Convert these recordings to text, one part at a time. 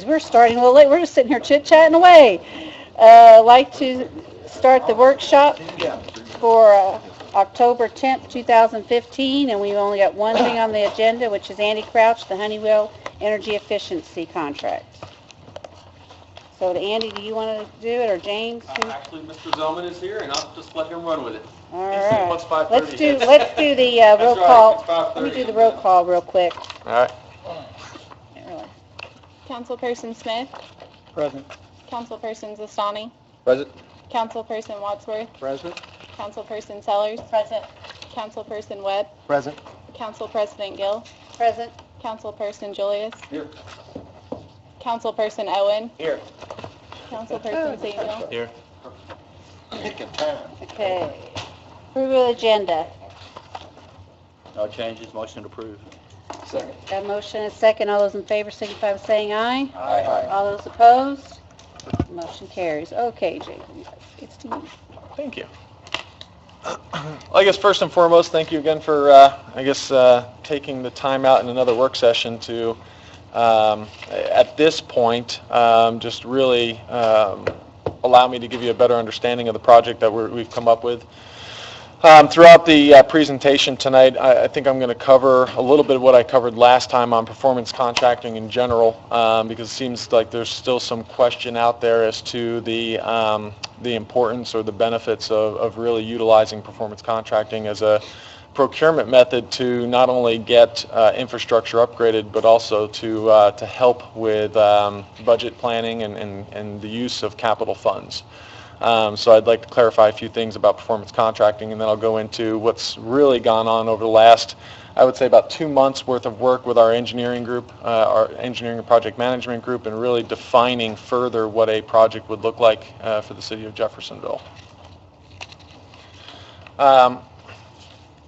We're starting a little late. We're just sitting here chit-chatting away. Like to start the workshop for October 10th, 2015, and we've only got one thing on the agenda, which is Andy Crouch, the Honeywell Energy Efficiency Contract. So, Andy, do you want to do it, or James? Actually, Mr. Zellman is here, and I'll just let him run with it. All right. What's 5:30? Let's do the roll call. Let me do the roll call real quick. All right. Councilperson Smith. Present. Councilperson Zastani. Present. Councilperson Wadsworth. Present. Councilperson Sellers. Present. Councilperson Webb. Present. Council President Gill. Present. Councilperson Julius. Here. Councilperson Owen. Here. Councilperson Samuel. Here. Pick a time. Okay. Approval of agenda. No changes. Motion approved. Second. Got a motion and a second. All those in favor signify by saying aye. Aye. All those opposed? Motion carries. Okay, Jason, it's to you. Thank you. Well, I guess first and foremost, thank you again for, taking the time out in another work session to, at this point, just really allow me to give you a better understanding of the project that we've come up with. Throughout the presentation tonight, I think I'm going to cover a little bit of what I covered last time on performance contracting in general, because it seems like there's still some question out there as to the importance or the benefits of really utilizing performance contracting as a procurement method to not only get infrastructure upgraded, but also to help with budget planning and the use of capital funds. So I'd like to clarify a few things about performance contracting, and then I'll go into what's really gone on over the last, I would say, about 2 months worth of work with our engineering group, our engineering and project management group, and really defining further what a project would look like for the city of Jeffersonville.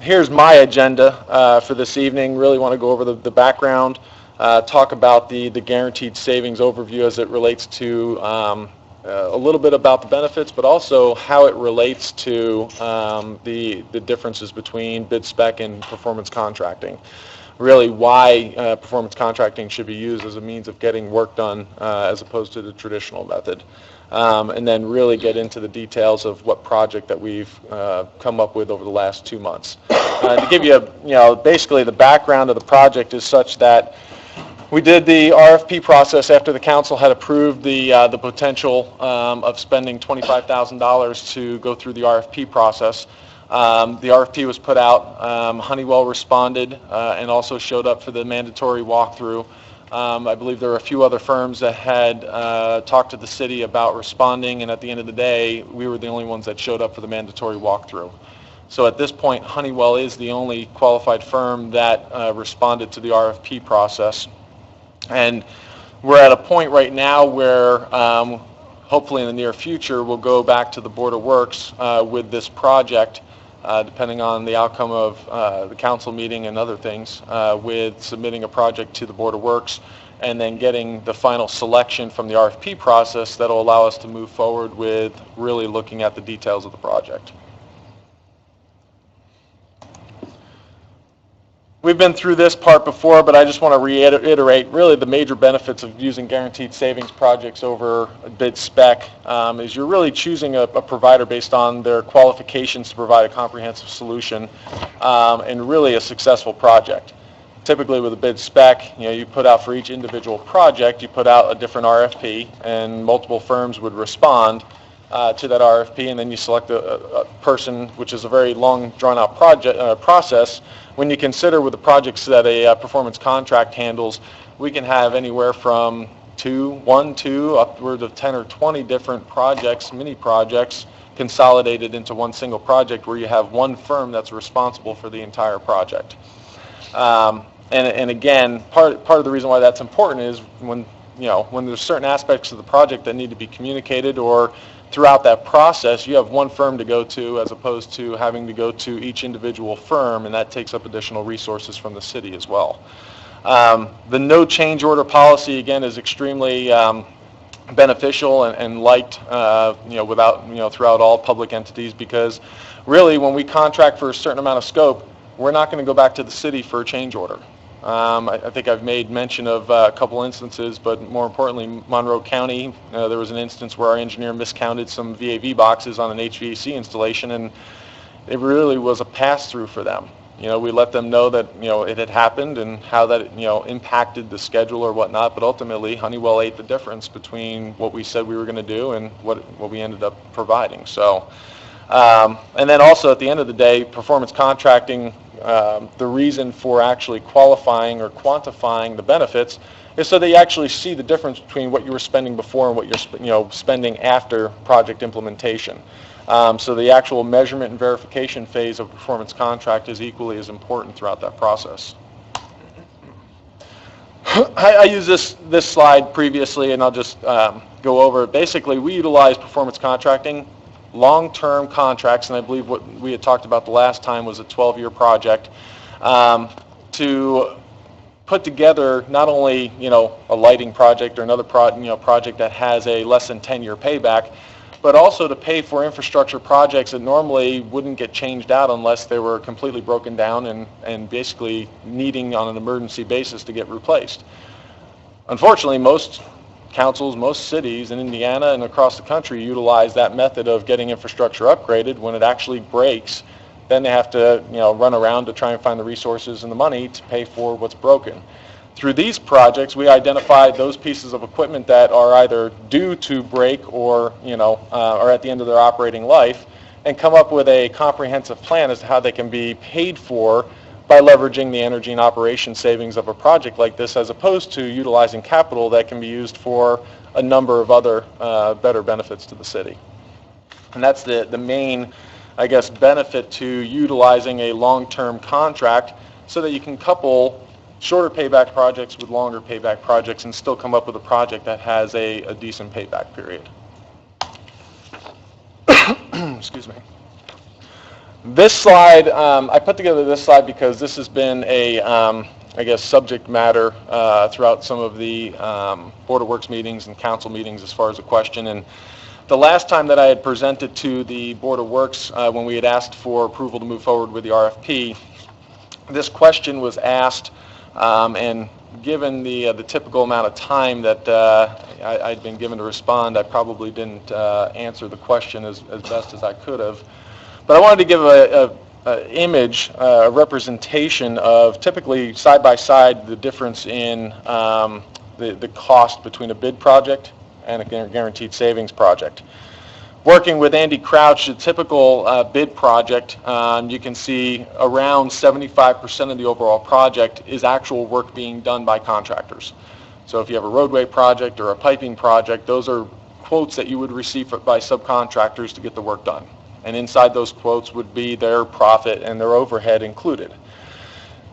Here's my agenda for this evening. Really want to go over the background, talk about the guaranteed savings overview as it relates to a little bit about the benefits, but also how it relates to the differences between bid spec and performance contracting. Really why performance contracting should be used as a means of getting work done as opposed to the traditional method. And then really get into the details of what project that we've come up with over the last 2 months. To give you, basically the background of the project is such that we did the RFP process after the council had approved the potential of spending $25,000 to go through the RFP process. The RFP was put out. Honeywell responded and also showed up for the mandatory walkthrough. I believe there were a few other firms that had talked to the city about responding, and at the end of the day, we were the only ones that showed up for the mandatory walkthrough. So at this point, Honeywell is the only qualified firm that responded to the RFP process. And we're at a point right now where hopefully in the near future we'll go back to the Board of Works with this project, depending on the outcome of the council meeting and other things, with submitting a project to the Board of Works and then getting the final selection from the RFP process that will allow us to move forward with really looking at the details of the project. We've been through this part before, but I just want to reiterate really the major benefits of using guaranteed savings projects over a bid spec is you're really choosing a provider based on their qualifications to provide a comprehensive solution and really a successful project. Typically with a bid spec, you put out for each individual project, you put out a different RFP, and multiple firms would respond to that RFP, and then you select a person, which is a very long, drawn-out process. When you consider with the projects that a performance contract handles, we can have anywhere from 2, upwards of 10 or 20 different projects, mini projects, consolidated into one single project where you have one firm that's responsible for the entire project. And again, part of the reason why that's important is when there's certain aspects of the project that need to be communicated, or throughout that process, you have one firm to go to as opposed to having to go to each individual firm, and that takes up additional resources from the city as well. The no change order policy, again, is extremely beneficial and liked, throughout all public entities, because really when we contract for a certain amount of scope, we're not going to go back to the city for a change order. I think I've made mention of a couple instances, but more importantly, Monroe County, there was an instance where our engineer miscounted some VAV boxes on an HVAC installation, and it really was a pass-through for them. We let them know that, it had happened and how that, impacted the schedule or whatnot, but ultimately Honeywell ate the difference between what we said we were going to do and what we ended up providing. So, and then also at the end of the day, performance contracting, the reason for actually qualifying or quantifying the benefits is so that you actually see the difference between what you were spending before and what you're spending after project implementation. So the actual measurement and verification phase of performance contract is equally as important throughout that process. I used this slide previously, and I'll just go over it. Basically, we utilize performance contracting, long-term contracts, and I believe what we had talked about the last time was a 12-year project, to put together not only a lighting project or another project that has a less than 10-year payback, but also to pay for infrastructure projects that normally wouldn't get changed out unless they were completely broken down and basically needing on an emergency basis to get replaced. Unfortunately, most councils, most cities in Indiana and across the country utilize that method of getting infrastructure upgraded. When it actually breaks, then they have to run around to try and find the resources and the money to pay for what's broken. Through these projects, we identified those pieces of equipment that are either due to break or are at the end of their operating life, and come up with a comprehensive plan as to how they can be paid for by leveraging the energy and operation savings of a project like this, as opposed to utilizing capital that can be used for a number of other better benefits to the city. And that's the main, benefit to utilizing a long-term contract, so that you can couple shorter payback projects with longer payback projects and still come up with a project that has a decent payback period. Excuse me. This slide, I put together this slide because this has been a, subject matter throughout some of the Board of Works meetings and council meetings as far as a question. And the last time that I had presented to the Board of Works, when we had asked for approval to move forward with the RFP, this question was asked, and given the typical amount of time that I'd been given to respond, I probably didn't answer the question as best as I could have. But I wanted to give a image, a representation of typically side by side the difference in the cost between a bid project and a guaranteed savings project. Working with Andy Crouch, a typical bid project, you can see around 75% of the overall project is actual work being done by contractors. So if you have a roadway project or a piping project, those are quotes that you would receive by subcontractors to get the work done. And inside those quotes would be their profit and their overhead included.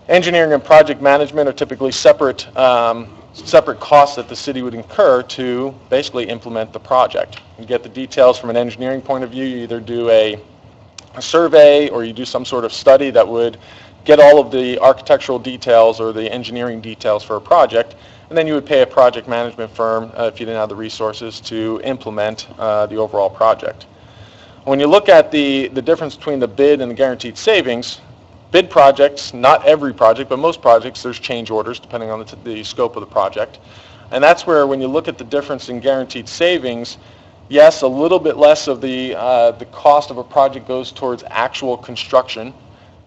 Engineering and project management are typically separate costs that the city would incur to basically implement the project. You get the details from an engineering point of view. You either do a survey or you do some sort of study that would get all of the architectural details or the engineering details for a project, and then you would pay a project management firm if you didn't have the resources to implement the overall project. When you look at the difference between the bid and the guaranteed savings, bid projects, not every project, but most projects, there's change orders depending on the scope of the project. And that's where, when you look at the difference in guaranteed savings, yes, a little bit less of the cost of a project goes towards actual construction,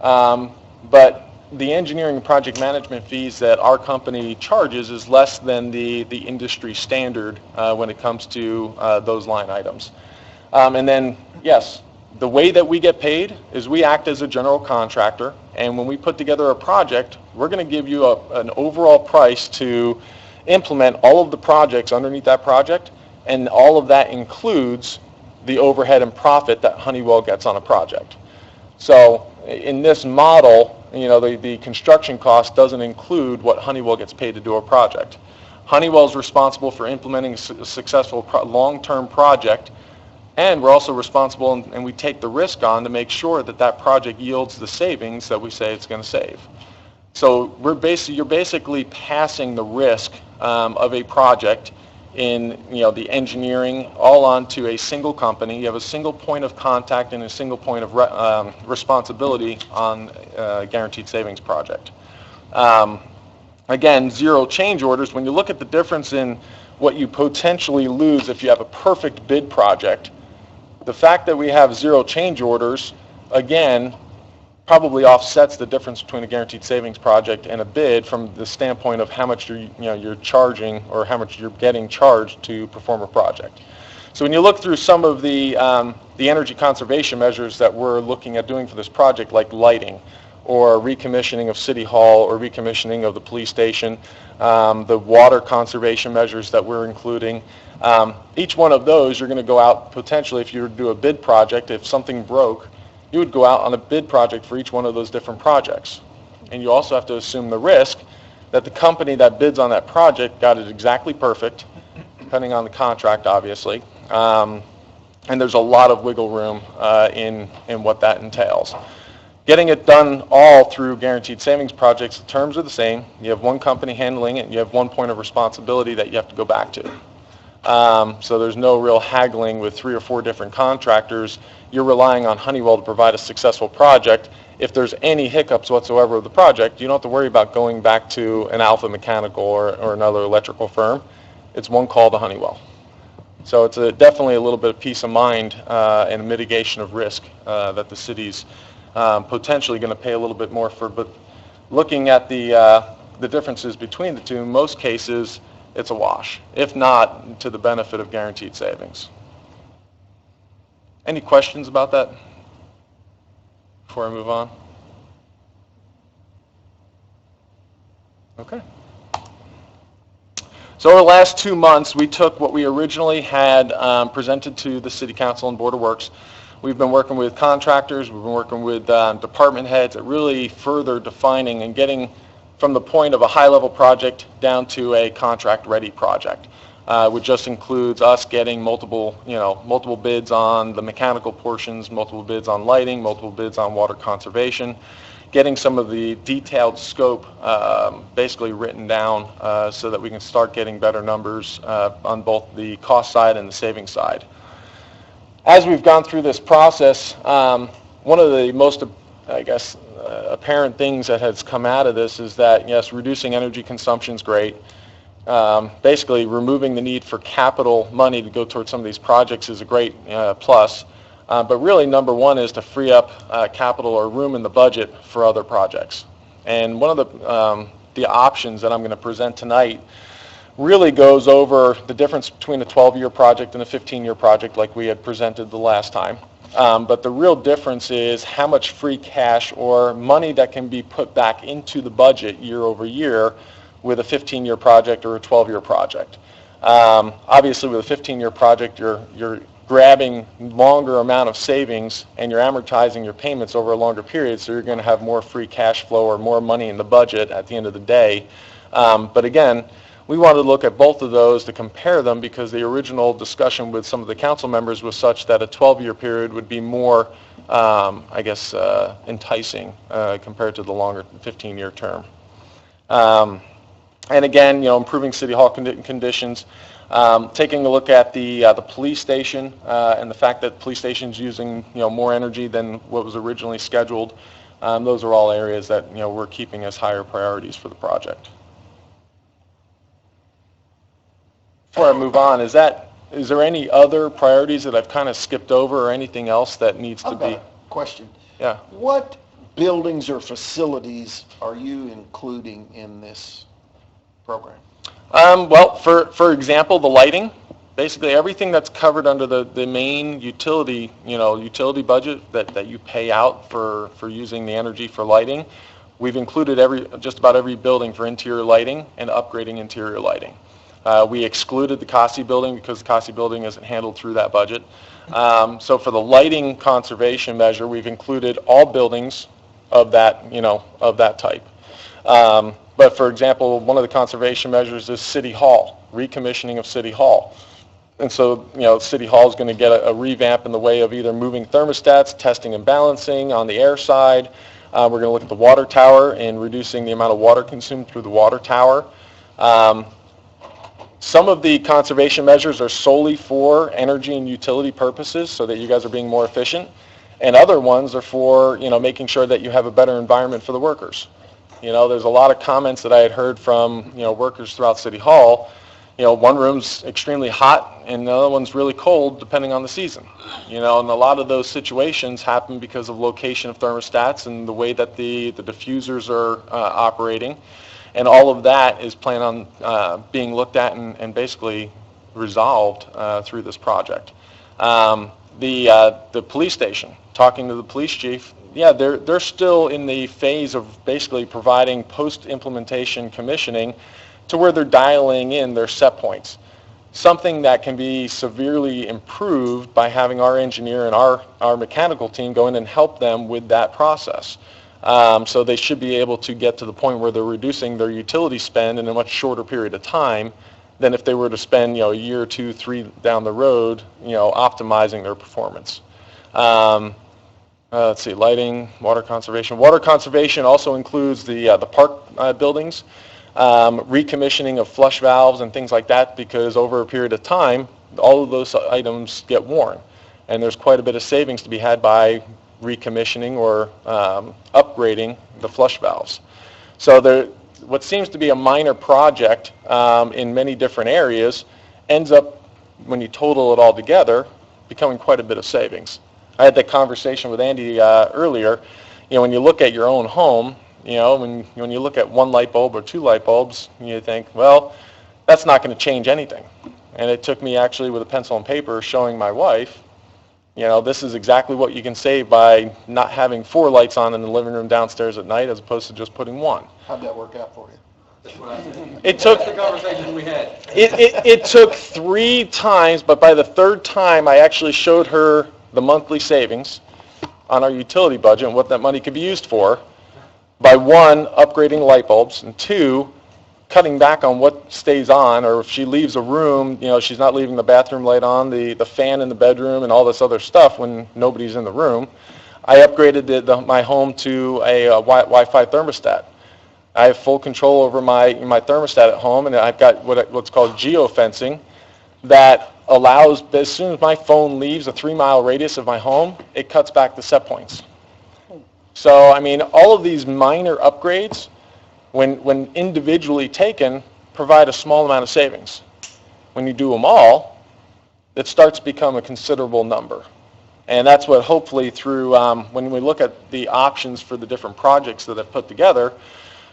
but the engineering and project management fees that our company charges is less than the industry standard when it comes to those line items. And then, yes, the way that we get paid is we act as a general contractor, and when we put together a project, we're going to give you an overall price to implement all of the projects underneath that project, and all of that includes the overhead and profit that Honeywell gets on a project. So in this model, the construction cost doesn't include what Honeywell gets paid to do a project. Honeywell is responsible for implementing a successful long-term project, and we're also responsible, and we take the risk on to make sure that that project yields the savings that we say it's going to save. So you're basically passing the risk of a project in the engineering all onto a single company. You have a single point of contact and a single point of responsibility on a guaranteed savings project. again, zero change orders. When you look at the difference in what you potentially lose if you have a perfect bid project, the fact that we have zero change orders, again, probably offsets the difference between a guaranteed savings project and a bid from the standpoint of how much you're charging or how much you're getting charged to perform a project. So when you look through some of the energy conservation measures that we're looking at doing for this project, like lighting or recommissioning of City Hall or recommissioning of the police station, the water conservation measures that we're including, each one of those you're going to go out potentially, if you were to do a bid project, if something broke, you would go out on a bid project for each one of those different projects. And you also have to assume the risk that the company that bids on that project got it exactly perfect, depending on the contract, obviously. And there's a lot of wiggle room in what that entails. Getting it done all through guaranteed savings projects, the terms are the same. You have one company handling it, and you have one point of responsibility that you have to go back to. So there's no real haggling with 3 or 4 different contractors. You're relying on Honeywell to provide a successful project. If there's any hiccups whatsoever of the project, you don't have to worry about going back to an Alpha Mechanical or another electrical firm. It's one call to Honeywell. So it's definitely a little bit of peace of mind and mitigation of risk that the city's potentially going to pay a little bit more for. But looking at the differences between the two, in most cases, it's a wash, if not to the benefit of guaranteed savings. Any questions about that before I move on? Okay. So over the last 2 months, we took what we originally had presented to the City Council and Board of Works. We've been working with contractors, we've been working with department heads at really further defining and getting from the point of a high-level project down to a contract-ready project, which just includes us getting multiple bids on the mechanical portions, multiple bids on lighting, multiple bids on water conservation, getting some of the detailed scope basically written down so that we can start getting better numbers on both the cost side and the savings side. As we've gone through this process, one of the most, apparent things that has come out of this is that, yes, reducing energy consumption is great. Basically, removing the need for capital money to go towards some of these projects is a great plus. But really, number one is to free up capital or room in the budget for other projects. And one of the options that I'm going to present tonight really goes over the difference between a 12-year project and a 15-year project like we had presented the last time. But the real difference is how much free cash or money that can be put back into the budget year over year with a 15-year project or a 12-year project. Obviously, with a 15-year project, you're grabbing longer amount of savings and you're amortizing your payments over a longer period, so you're going to have more free cash flow or more money in the budget at the end of the day. But again, we wanted to look at both of those to compare them because the original discussion with some of the council members was such that a 12-year period would be more, enticing compared to the longer 15-year term. And again, improving City Hall conditions, taking a look at the police station and the fact that the police station is using more energy than what was originally scheduled. Those are all areas that we're keeping as higher priorities for the project. Before I move on, is there any other priorities that I've kind of skipped over or anything else that needs to be? I've got a question. Yeah. What buildings or facilities are you including in this program? Well, for example, the lighting, basically everything that's covered under the main utility budget that you pay out for using the energy for lighting, we've included just about every building for interior lighting and upgrading interior lighting. We excluded the CASI building because the CASI building isn't handled through that budget. So for the lighting conservation measure, we've included all buildings of that type. But for example, one of the conservation measures is City Hall, recommissioning of City Hall. And so, City Hall is going to get a revamp in the way of either moving thermostats, testing and balancing on the air side. We're going to look at the water tower and reducing the amount of water consumed through the water tower. Some of the conservation measures are solely for energy and utility purposes so that you guys are being more efficient. And other ones are for, making sure that you have a better environment for the workers. There's a lot of comments that I had heard from, workers throughout City Hall. One room's extremely hot and the other one's really cold depending on the season. And a lot of those situations happen because of location of thermostats and the way that the diffusers are operating. And all of that is planned on being looked at and basically resolved through this project. The police station, talking to the police chief, they're still in the phase of basically providing post-implementation commissioning to where they're dialing in their set points. Something that can be severely improved by having our engineer and our mechanical team go in and help them with that process. So they should be able to get to the point where they're reducing their utility spend in a much shorter period of time than if they were to spend, a year, 2, 3 down the road, optimizing their performance. Let's see, lighting, water conservation. Water conservation also includes the park buildings, recommissioning of flush valves and things like that, because over a period of time, all of those items get worn. And there's quite a bit of savings to be had by recommissioning or upgrading the flush valves. So what seems to be a minor project in many different areas ends up, when you total it all together, becoming quite a bit of savings. I had that conversation with Andy earlier. When you look at your own home, when you look at 1 light bulb or 2 light bulbs, you think, well, that's not going to change anything. And it took me actually with a pencil and paper showing my wife, this is exactly what you can save by not having 4 lights on in the living room downstairs at night as opposed to just putting 1. How'd that work out for you? It took the conversation we had. It took 3 times, but by the 3rd time I actually showed her the monthly savings on our utility budget and what that money could be used for by 1, upgrading light bulbs, and 2, cutting back on what stays on, or if she leaves a room, she's not leaving the bathroom light on, the fan in the bedroom and all this other stuff when nobody's in the room. I upgraded my home to a Wi-Fi thermostat. I have full control over my thermostat at home, and I've got what's called geofencing that allows, as soon as my phone leaves a 3-mile radius of my home, it cuts back the set points. So, all of these minor upgrades, when individually taken, provide a small amount of savings. When you do them all, it starts to become a considerable number. And that's what hopefully through, when we look at the options for the different projects that I've put together,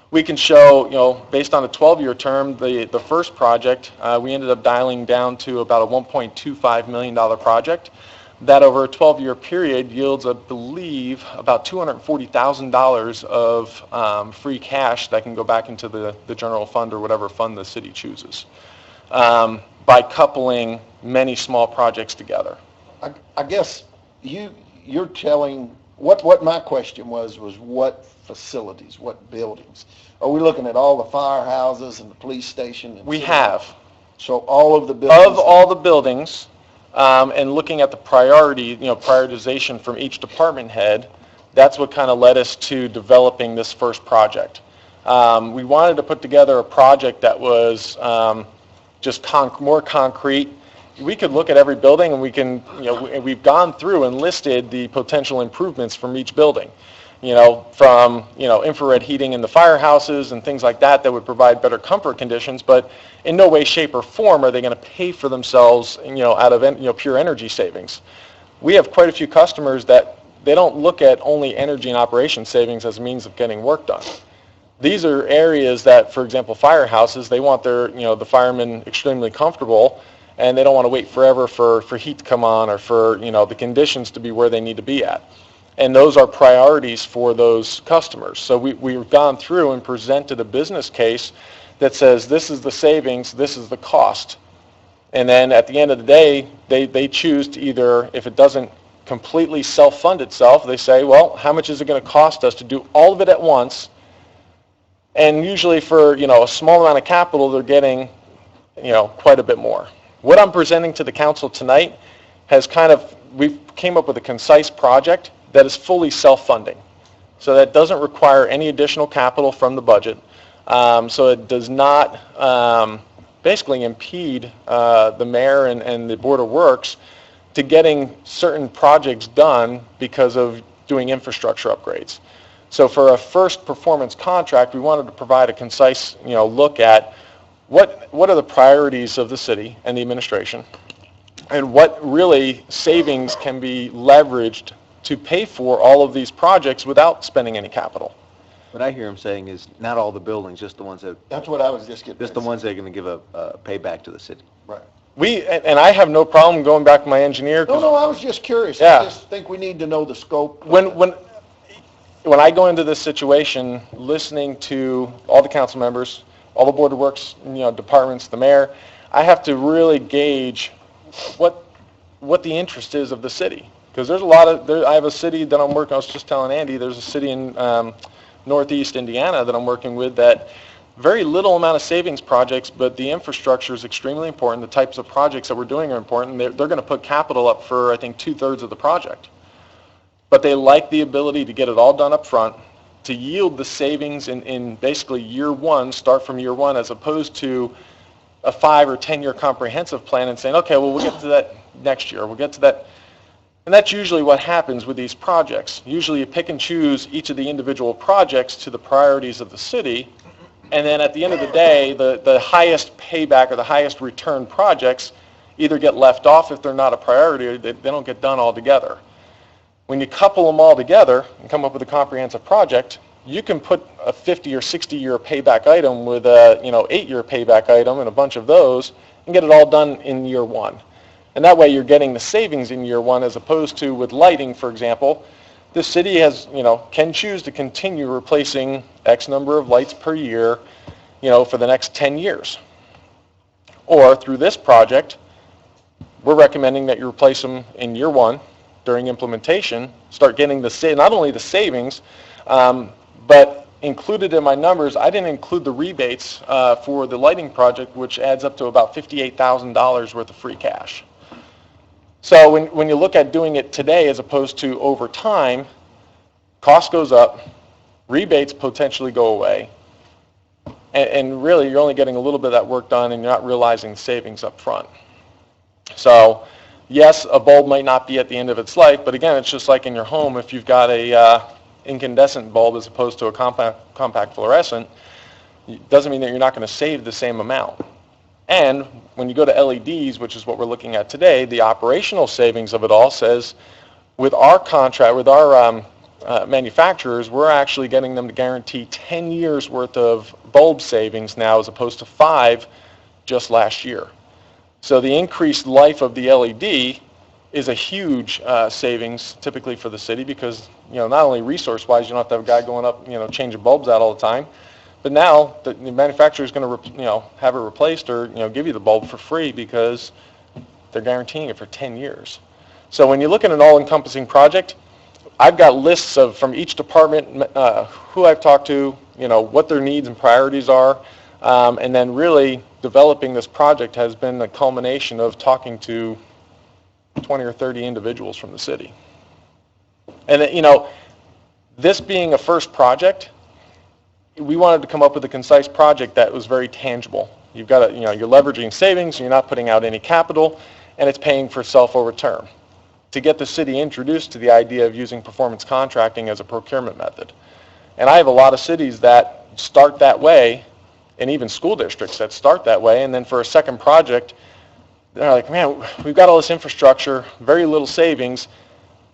we can show, based on a 12-year term, the first project, we ended up dialing down to about a $1.25 million project. That over a 12-year period yields, I believe, about $240,000 of free cash that can go back into the general fund or whatever fund the city chooses, by coupling many small projects together. I guess you're telling, what my question was what facilities, what buildings? Are we looking at all the firehouses and the police station? We have. So all of the buildings? Of all the buildings, and looking at the prioritization from each department head, that's what kind of led us to developing this first project. We wanted to put together a project that was just more concrete. We could look at every building and we can, we've gone through and listed the potential improvements from each building. From infrared heating in the firehouses and things like that would provide better comfort conditions, but in no way, shape, or form are they going to pay for themselves, out of pure energy savings. We have quite a few customers that they don't look at only energy and operation savings as a means of getting work done. These are areas that, for example, firehouses, they want their, the firemen extremely comfortable, and they don't want to wait forever for heat to come on or for, the conditions to be where they need to be at. And those are priorities for those customers. So we've gone through and presented a business case that says this is the savings, this is the cost. And then at the end of the day, they choose to either, if it doesn't completely self-fund itself, they say, well, how much is it going to cost us to do all of it at once? And usually for, a small amount of capital, they're getting, quite a bit more. What I'm presenting to the council tonight has we came up with a concise project that is fully self-funding. So that doesn't require any additional capital from the budget. So it does not basically impede the mayor and the Board of Works to getting certain projects done because of doing infrastructure upgrades. So for a first performance contract, we wanted to provide a concise, look at what are the priorities of the city and the administration, and what really savings can be leveraged to pay for all of these projects without spending any capital. What I hear him saying is not all the buildings, just the ones that, That's what I was just getting. just the ones that are going to give a payback to the city. Right. And I have no problem going back to my engineer. 'Cause No, I was just curious. Yeah. I just think we need to know the scope. when I go into this situation, listening to all the council members, all the board of works, departments, the mayor, I have to really gauge what the interest is of the city. Because there's I have a city that I'm working, I was just telling Andy, there's a city in northeast Indiana that I'm working with that very little amount of savings projects, but the infrastructure is extremely important. The types of projects that we're doing are important. They're going to put capital up for, I think, 2/3 of the project. But they like the ability to get it all done up front, to yield the savings in basically year one, start from year one, as opposed to a 5 or 10 year comprehensive plan and saying, okay, well, we'll get to that next year. We'll get to that. And that's usually what happens with these projects. Usually you pick and choose each of the individual projects to the priorities of the city, and then at the end of the day, the highest payback or the highest return projects either get left off if they're not a priority, or they don't get done altogether. When you couple them all together and come up with a comprehensive project, you can put a 50 or 60 year payback item with a 8-year payback item and a bunch of those and get it all done in year one. And that way you're getting the savings in year one, as opposed to with lighting, for example. The city has, can choose to continue replacing X number of lights per year, for the next 10 years. Or through this project, we're recommending that you replace them in year one during implementation, start getting not only the savings, but included in my numbers, I didn't include the rebates for the lighting project, which adds up to about $58,000 worth of free cash. So when you look at doing it today as opposed to over time, cost goes up, rebates potentially go away, and really you're only getting a little bit of that work done and you're not realizing the savings up front. So yes, a bulb might not be at the end of its life, but again, it's just like in your home. If you've got a incandescent bulb as opposed to a compact fluorescent, it doesn't mean that you're not going to save the same amount. And when you go to LEDs, which is what we're looking at today, the operational savings of it all says with our contract, with our manufacturers, we're actually getting them to guarantee 10 years worth of bulb savings now as opposed to 5 just last year. So the increased life of the LED is a huge savings typically for the city because, not only resource-wise, you don't have to have a guy going up, changing bulbs out all the time, but now the manufacturer is going to, have it replaced or, give you the bulb for free because they're guaranteeing it for 10 years. So when you look at an all-encompassing project, I've got lists from each department, who I've talked to, what their needs and priorities are, and then really developing this project has been a culmination of talking to 20 or 30 individuals from the city. And, this being a first project, we wanted to come up with a concise project that was very tangible. You've got you're leveraging savings, you're not putting out any capital, and it's paying for itself over term. To get the city introduced to the idea of using performance contracting as a procurement method. And I have a lot of cities that start that way, and even school districts that start that way, and then for a second project, they're like, man, we've got all this infrastructure, very little savings.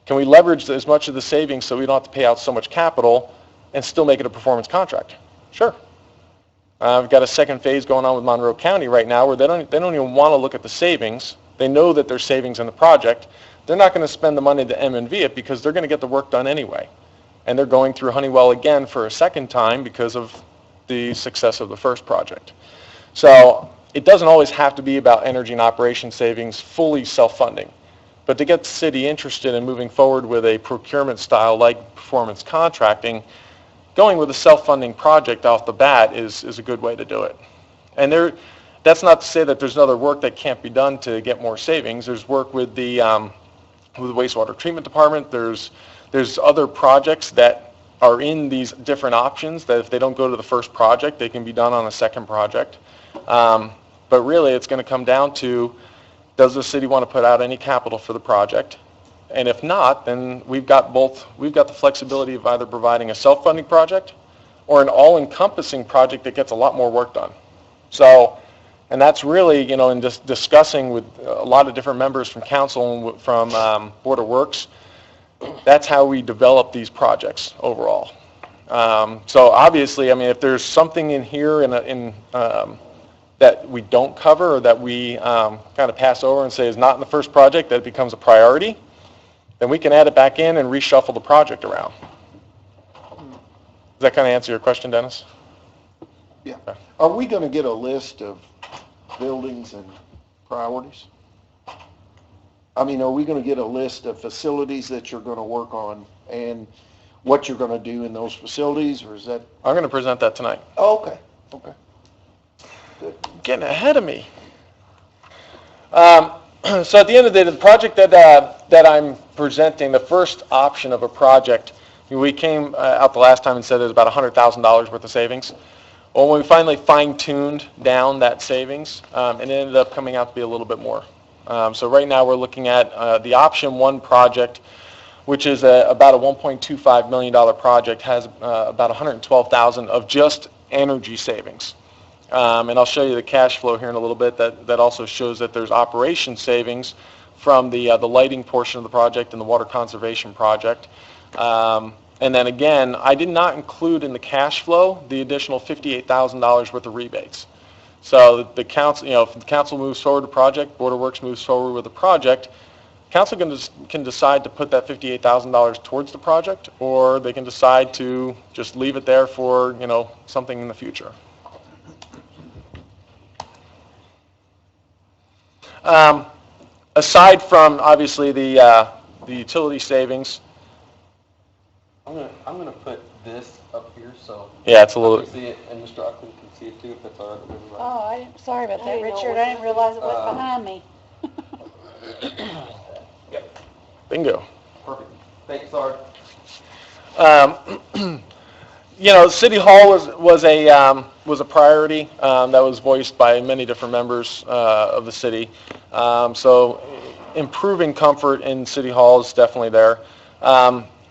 Can we leverage as much of the savings so we don't have to pay out so much capital and still make it a performance contract? Sure. I've got a second phase going on with Monroe County right now where they don't even want to look at the savings. They know that there's savings in the project. They're not going to spend the money to M&V it because they're going to get the work done anyway. And they're going through Honeywell again for a second time because of the success of the first project. So it doesn't always have to be about energy and operation savings, fully self-funding. But to get the city interested in moving forward with a procurement style like performance contracting, going with a self-funding project off the bat is a good way to do it. And that's not to say that there's other work that can't be done to get more savings. There's work with the wastewater treatment department. There's other projects that are in these different options that if they don't go to the first project, they can be done on a second project. But really, it's going to come down to, does the city want to put out any capital for the project? And if not, then we've got the flexibility of either providing a self-funding project or an all-encompassing project that gets a lot more work done. So, and that's really, in just discussing with a lot of different members from council and from Board of Works, that's how we develop these projects overall. So obviously, I mean, if there's something in here that we don't cover or that we kind of pass over and say is not in the first project, that it becomes a priority, then we can add it back in and reshuffle the project around. Does that kind of answer your question, Dennis? Yeah. Are we going to get a list of buildings and priorities? I mean, are we going to get a list of facilities that you're going to work on and what you're going to do in those facilities, or is that? I'm going to present that tonight. Oh, okay. Okay. Good. Getting ahead of me. So at the end of the day, the project that I'm presenting, the first option of a project, we came out the last time and said there's about $100,000 worth of savings. Well, when we finally fine-tuned down that savings, it ended up coming out to be a little bit more. So right now we're looking at the option one project, which is about a $1.25 million project, has about $112,000 of just energy savings. And I'll show you the cash flow here in a little bit. That also shows that there's operation savings from the lighting portion of the project and the water conservation project. And then again, I did not include in the cash flow the additional $58,000 worth of rebates. So the council, if the council moves forward with the project, Board of Works moves forward with the project, council can decide to put that $58,000 towards the project, or they can decide to just leave it there for something in the future. Aside from obviously the utility savings, I'm gonna put this up here so yeah, it's a little. I can see it, and Mr. Auckland can see it too, if that's all right with everybody. Oh, sorry about I that, didn't know Richard. what I didn't realize it was behind me. Bingo. Perfect. Thanks, Art. City Hall was a priority that was voiced by many different members of the city. So improving comfort in City Hall is definitely there.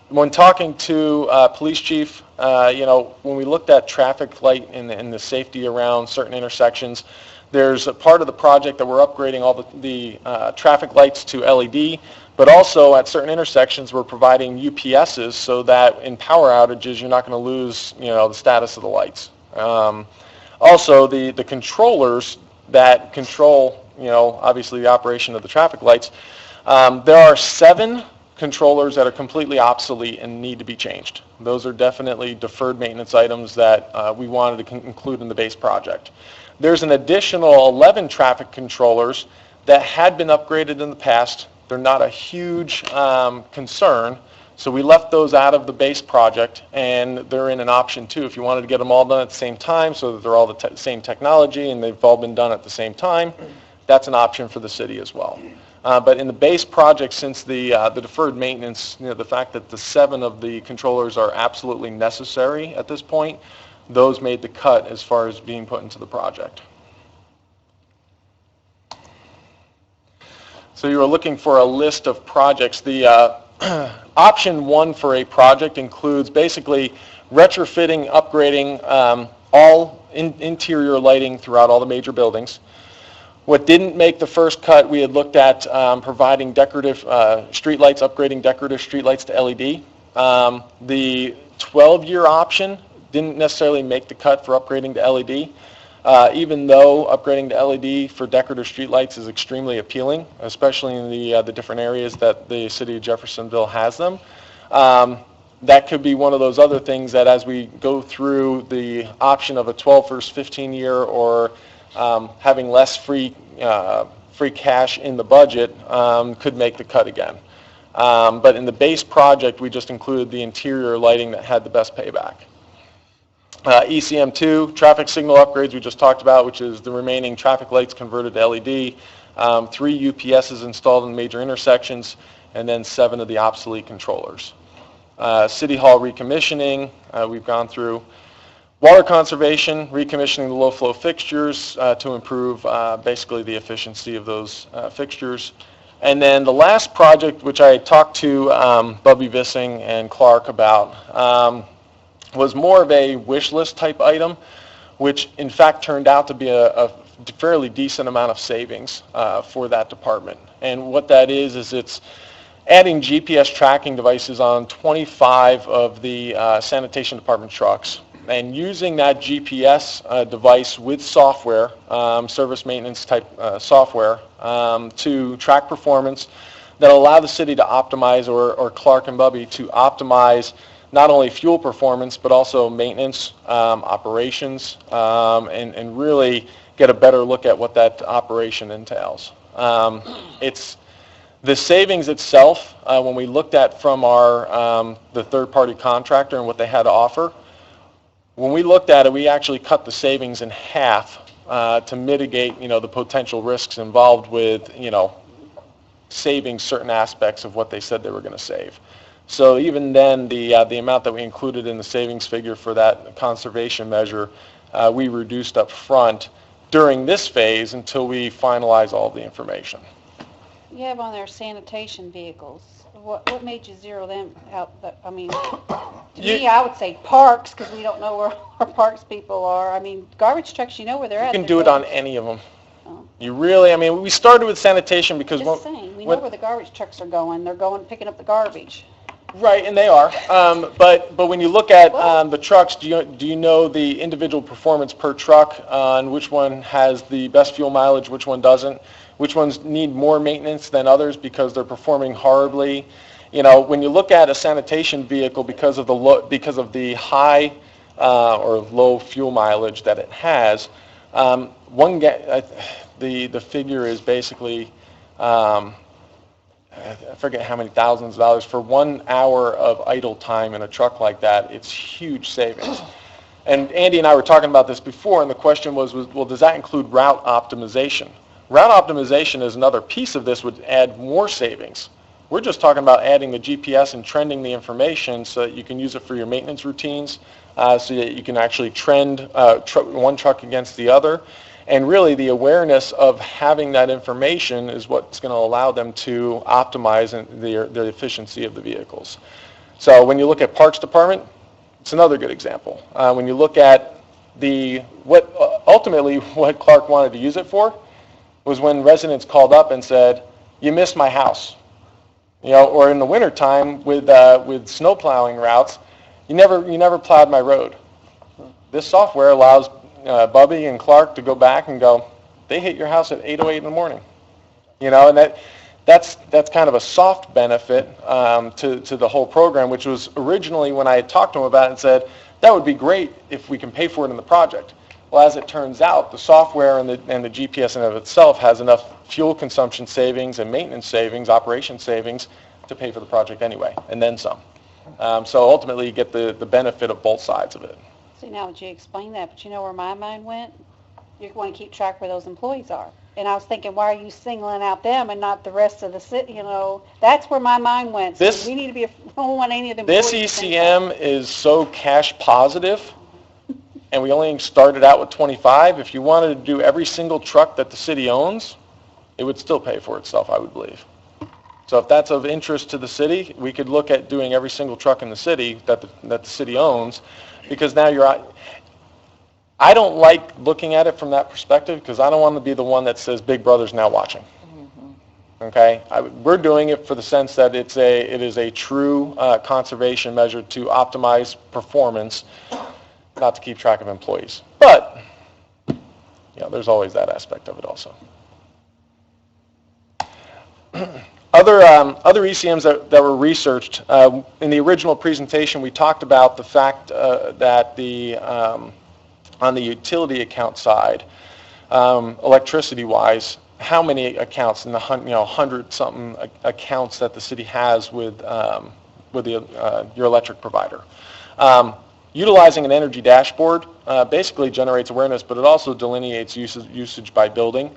When talking to police chief, when we looked at traffic light and the safety around certain intersections, there's a part of the project that we're upgrading all the traffic lights to LED, but also at certain intersections we're providing UPSs so that in power outages you're not going to lose the status of the lights. Also the controllers that control obviously the operation of the traffic lights, there are 7 controllers that are completely obsolete and need to be changed. Those are definitely deferred maintenance items that we wanted to include in the base project. There's an additional 11 traffic controllers that had been upgraded in the past. They're not a huge concern, so we left those out of the base project, and they're in an option too. If you wanted to get them all done at the same time so that they're all the same technology and they've all been done at the same time, that's an option for the city as well. But in the base project, since the deferred maintenance, the fact that the 7 of the controllers are absolutely necessary at this point, those made the cut as far as being put into the project. So you were looking for a list of projects. The option 1 for a project includes basically retrofitting, upgrading all interior lighting throughout all the major buildings. What didn't make the first cut, we had looked at providing decorative streetlights, upgrading decorative streetlights to LED. The 12-year option didn't necessarily make the cut for upgrading to LED, even though upgrading to LED for decorative streetlights is extremely appealing, especially in the different areas that the city of Jeffersonville has them. That could be one of those other things that as we go through the option of a 12 versus 15-year or having less free cash in the budget could make the cut again. But in the base project, we just included the interior lighting that had the best payback. ECM2, traffic signal upgrades we just talked about, which is the remaining traffic lights converted to LED, 3 UPSs installed in major intersections, and then 7 of the obsolete controllers. City Hall recommissioning, we've gone through. Water conservation, recommissioning the low-flow fixtures to improve basically the efficiency of those fixtures. And then the last project, which I talked to Bubby Vissing and Clark about, was more of a wish list type item, which in fact turned out to be a fairly decent amount of savings for that department. And what that is it's adding GPS tracking devices on 25 of the sanitation department trucks, and using that GPS device with software, service maintenance type software, to track performance that allow the city to optimize, or Clark and Bubby to optimize not only fuel performance but also maintenance, operations, and really get a better look at what that operation entails. It's the savings itself, when we looked at from our the third-party contractor and what they had to offer, when we looked at it, we actually cut the savings in half to mitigate, the potential risks involved with, saving certain aspects of what they said they were going to save. So even then, the amount that we included in the savings figure for that conservation measure, we reduced up front during this phase until we finalize all the information. You have on there sanitation vehicles. What made you zero them out? To me, I would say parks, because we don't know where our parks people are. I mean, garbage trucks, you know where they're at. You can do it on any of them. Oh. You really, we started with sanitation because... Just saying, we know where the garbage trucks are going. They're going picking up the garbage. Right, and they are. But when you look at the trucks, do you know the individual performance per truck on which one has the best fuel mileage, which one doesn't? Which ones need more maintenance than others because they're performing horribly? When you look at a sanitation vehicle, because of the high or low fuel mileage that it has, the figure is basically, I forget how many thousands of dollars for 1 hour of idle time in a truck like that. It's huge savings. And Andy and I were talking about this before, and the question was, well, does that include route optimization? Route optimization is another piece of this, would add more savings. We're just talking about adding the GPS and trending the information so that you can use it for your maintenance routines, so that you can actually trend one truck against the other. And really the awareness of having that information is what's going to allow them to optimize the efficiency of the vehicles. So when you look at Parks Department, it's another good example. When you look at ultimately what Clark wanted to use it for, was when residents called up and said, "You missed my house," or in the wintertime with snow plowing routes, you never plowed my road. This software allows Bubby and Clark to go back and go, they hit your house at 8:08 in the morning, and that's kind of a soft benefit to the whole program, which was originally when I had talked to them about it and said that would be great if we can pay for it in the project. Well, as it turns out, the software and the GPS in of itself has enough fuel consumption savings and maintenance savings, operation savings, to pay for the project anyway, and then some. So ultimately, you get the benefit of both sides of it. See, now that you explained that, but you know where my mind went? You're going to keep track where those employees are. And I was thinking, why are you singling out them and not the rest of the city? That's where my mind went. So we need to be, we don't want any of the employees. This ECM is so cash positive, and we only started out with 25. If you wanted to do every single truck that the city owns, it would still pay for itself, I would believe. So if that's of interest to the city, we could look at doing every single truck in the city that the city owns, because now I don't like looking at it from that perspective, because I don't want to be the one that says Big Brother's now watching. Okay, we're doing it for the sense that it is a true conservation measure to optimize performance, not to keep track of employees. But there's always that aspect of it also. Other ECMs that were researched, in the original presentation we talked about the fact that on the utility account side, electricity-wise, how many accounts in the 100-something accounts that the city has with your electric provider. Utilizing an energy dashboard basically generates awareness, but it also delineates usage by building.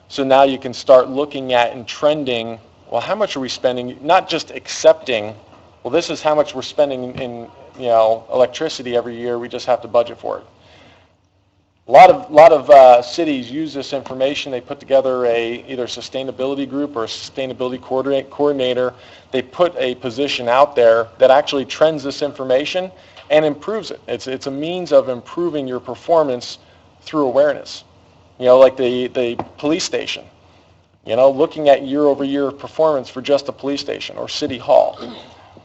So now you can start looking at and trending, well, how much are we spending? Not just accepting, well, this is how much we're spending in electricity every year, we just have to budget for it. A lot of cities use this information. They put together either a sustainability group or a sustainability coordinator. They put a position out there that actually trends this information and improves it. It's a means of improving your performance through awareness. Like the police station. Looking at year-over-year performance for just a police station or city hall.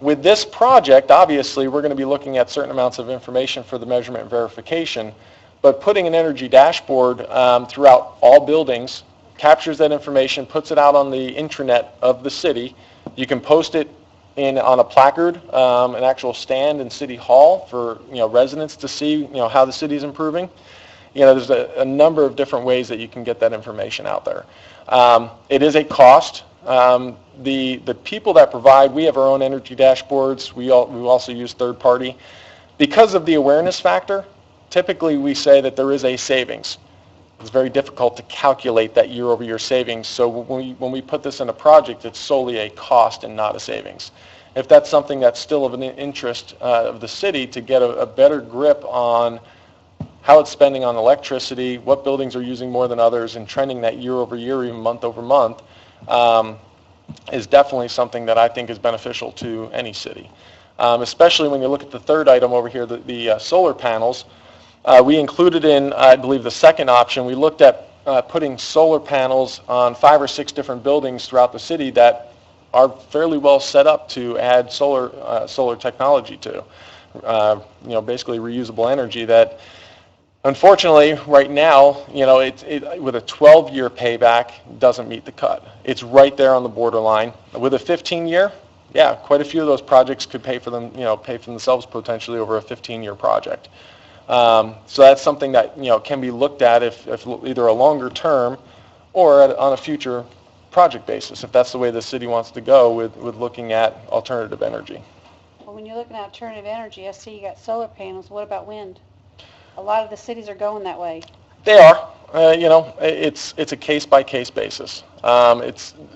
With this project, obviously, we're going to be looking at certain amounts of information for the measurement and verification. But putting an energy dashboard throughout all buildings captures that information, puts it out on the intranet of the city. You can post it on a placard, an actual stand in City Hall for residents to see how the city is improving. There's a number of different ways that you can get that information out there. It is a cost. The people that provide, we have our own energy dashboards. We also use third party. Because of the awareness factor, typically we say that there is a savings. It's very difficult to calculate that year-over-year savings. So when we put this in a project, it's solely a cost and not a savings. If that's something that's still of an interest of the city to get a better grip on how it's spending on electricity, what buildings are using more than others, and trending that year-over-year, even month-over-month, is definitely something that I think is beneficial to any city. Especially when you look at the third item over here, the solar panels. We included in, I believe, the second option, we looked at putting solar panels on 5 or 6 different buildings throughout the city that are fairly well set up to add solar technology to. Basically reusable energy that, unfortunately, right now, it with a 12-year payback doesn't meet the cut. It's right there on the borderline. With a 15-year, yeah, quite a few of those projects could pay for themselves potentially over a 15-year project. So that's something that can be looked at if either a longer term or on a future project basis, if that's the way the city wants to go with looking at alternative energy. Well, when you're looking at alternative energy, I see you got solar panels. What about wind? A lot of the cities are going that way. They are. It's a case-by-case basis.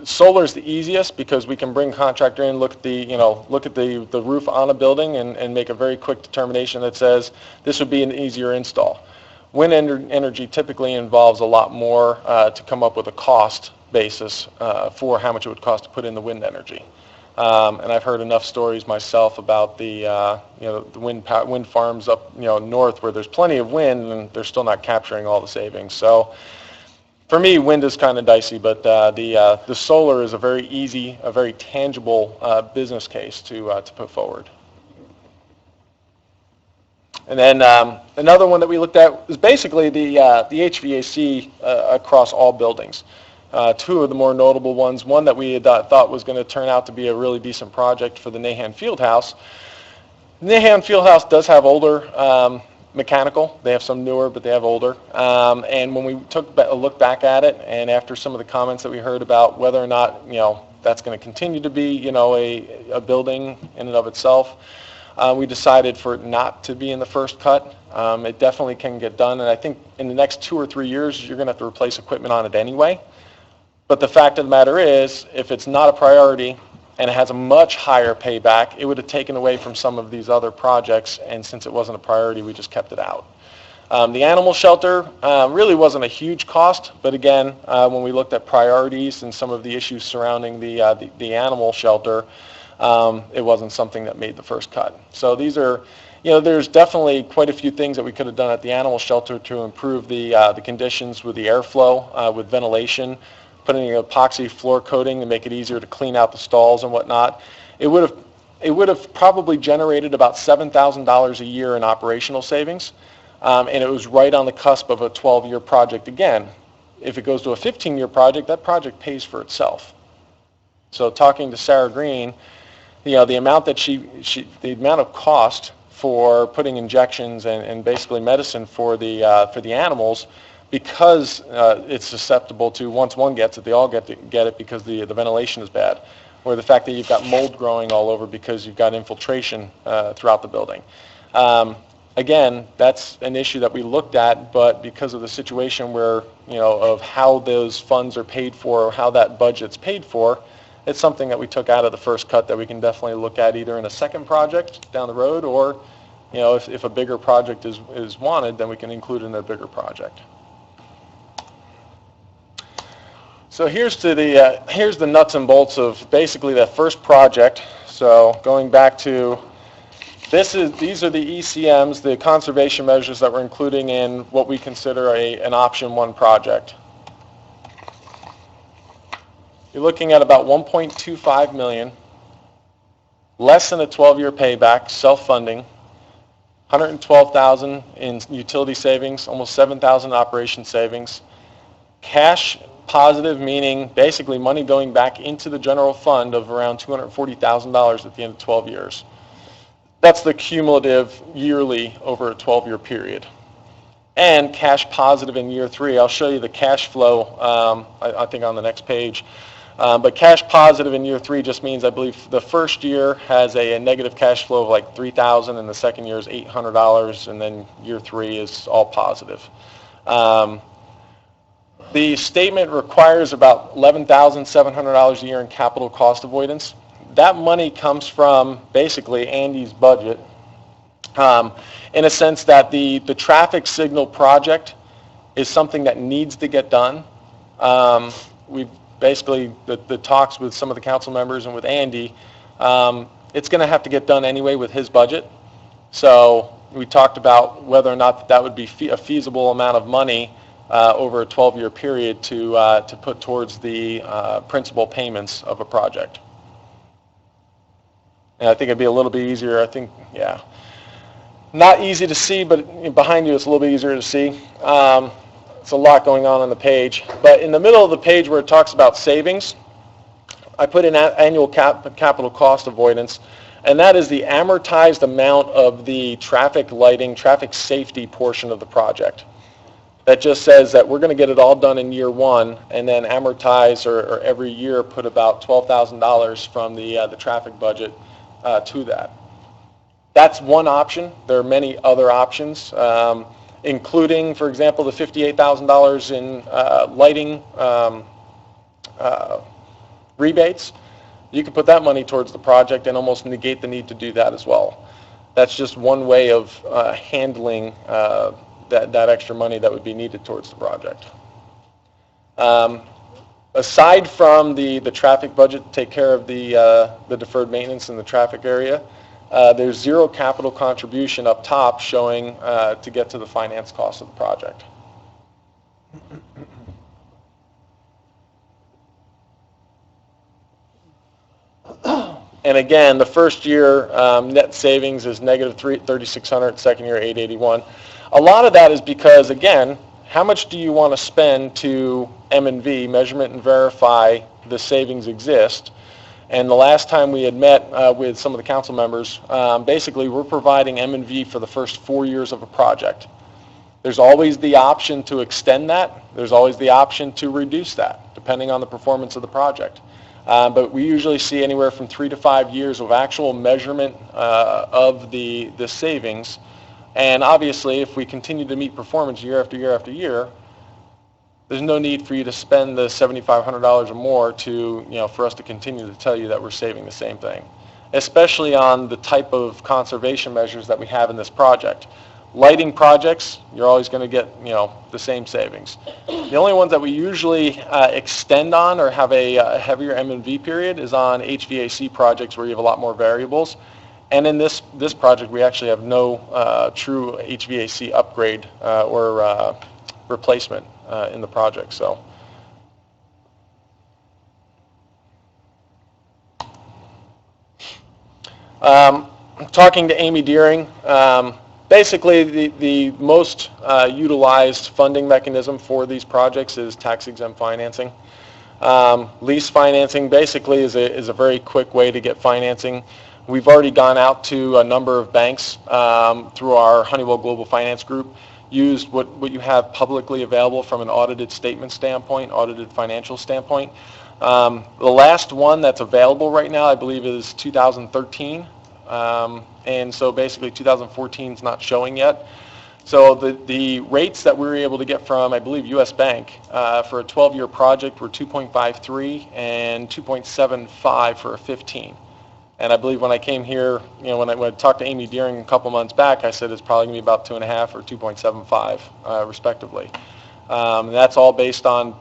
Solar's the easiest because we can bring a contractor in, look at the roof on a building and make a very quick determination that says this would be an easier install. Wind energy typically involves a lot more to come up with a cost basis for how much it would cost to put in the wind energy. And I've heard enough stories myself about the wind farms up north where there's plenty of wind and they're still not capturing all the savings. So for me, wind is kind of dicey, but the solar is a very easy, a very tangible business case to put forward. And then another one that we looked at was basically the HVAC across all buildings. 2 of the more notable ones, one that we had thought was going to turn out to be a really decent project for the Nahan Fieldhouse. Nahan Fieldhouse does have older mechanical. They have some newer, but they have older. And when we took a look back at it, and after some of the comments that we heard about whether or not that's going to continue to be a building in and of itself, we decided for it not to be in the first cut. It definitely can get done, and I think in the next 2 or 3 years you're going to have to replace equipment on it anyway. But the fact of the matter is, if it's not a priority and it has a much higher payback, it would have taken away from some of these other projects, and since it wasn't a priority, we just kept it out. The animal shelter really wasn't a huge cost, but again, when we looked at priorities and some of the issues surrounding the animal shelter, it wasn't something that made the first cut. So these are, there's definitely quite a few things that we could have done at the animal shelter to improve the conditions with the airflow, with ventilation, putting an epoxy floor coating to make it easier to clean out the stalls and whatnot. It would have probably generated about $7,000 a year in operational savings, and it was right on the cusp of a 12-year project again. If it goes to a 15-year project, that project pays for itself. So talking to Sarah Green, the amount that the amount of cost for putting injections and basically medicine for the animals, because it's susceptible to, once one gets it, they all get it because the ventilation is bad, or the fact that you've got mold growing all over because you've got infiltration throughout the building. Again, that's an issue that we looked at, but because of the situation where, of how those funds are paid for, or how that budget's paid for, it's something that we took out of the first cut that we can definitely look at either in a second project down the road or if a bigger project is wanted, then we can include it in a bigger project. So here's the nuts and bolts of basically that first project. So going back to these are the ECMs, the conservation measures that we're including in what we consider an option 1 project. You're looking at about 1.25 million, less than a 12-year payback, self-funding, 112,000 in utility savings, almost 7,000 operation savings, cash positive, meaning basically money going back into the general fund of around $240,000 at the end of 12 years. That's the cumulative yearly over a 12-year period. And cash positive in year 3. I'll show you the cash flow, I think on the next page. But cash positive in year 3 just means, I believe, the first year has a negative cash flow of like $3,000, and the second year is $800, and then year 3 is all positive. The statement requires about $11,700 a year in capital cost avoidance. That money comes from basically Andy's budget, in a sense that the traffic signal project is something that needs to get done. We've basically, the talks with some of the council members and with Andy, it's going to have to get done anyway with his budget. So we talked about whether or not that would be a feasible amount of money over a 12-year period to put towards the principal payments of a project. And I think it'd be a little bit easier, I think, yeah. Not easy to see, but behind you it's a little bit easier to see. It's a lot going on the page. But in the middle of the page where it talks about savings, I put in annual capital cost avoidance, and that is the amortized amount of the traffic lighting, traffic safety portion of the project. That just says that we're going to get it all done in year 1 and then amortize or every year put about $12,000 from the traffic budget to that. That's one option. There are many other options, including, for example, the $58,000 in lighting rebates. You can put that money towards the project and almost negate the need to do that as well. That's just one way of handling that extra money that would be needed towards the project. Aside from the traffic budget to take care of the deferred maintenance in the traffic area, there's zero capital contribution up top showing to get to the finance cost of the project. And again, the first year net savings is negative $3,600, second year $881. A lot of that is because, again, how much do you want to spend to M&V, measurement and verify the savings exist? And the last time we had met with some of the council members, basically we're providing M&V for the first 4 years of a project. There's always the option to extend that. There's always the option to reduce that, depending on the performance of the project. But we usually see anywhere from 3 to 5 years of actual measurement of the savings. And obviously, if we continue to meet performance year after year after year, there's no need for you to spend the $7,500 or more for us to continue to tell you that we're saving the same thing, especially on the type of conservation measures that we have in this project. Lighting projects, you're always going to get the same savings. The only ones that we usually extend on or have a heavier M&V period is on HVAC projects where you have a lot more variables. And in this project, we actually have no true HVAC upgrade or replacement in the project. So, talking to Amy Deering, basically the most utilized funding mechanism for these projects is tax-exempt financing. Lease financing basically is a very quick way to get financing. We've already gone out to a number of banks through our Honeywell Global Finance Group, used what you have publicly available from an audited statement standpoint, audited financial standpoint. The last one that's available right now, I believe, is 2013. And so basically 2014 is not showing yet. So the rates that we were able to get from, I believe, U.S. Bank for a 12-year project were 2.53 and 2.75 for a 15. And I believe when I came here, when I talked to Amy Deering a couple months back, I said it's probably going to be about 2.5 or 2.75, respectively. That's all based on,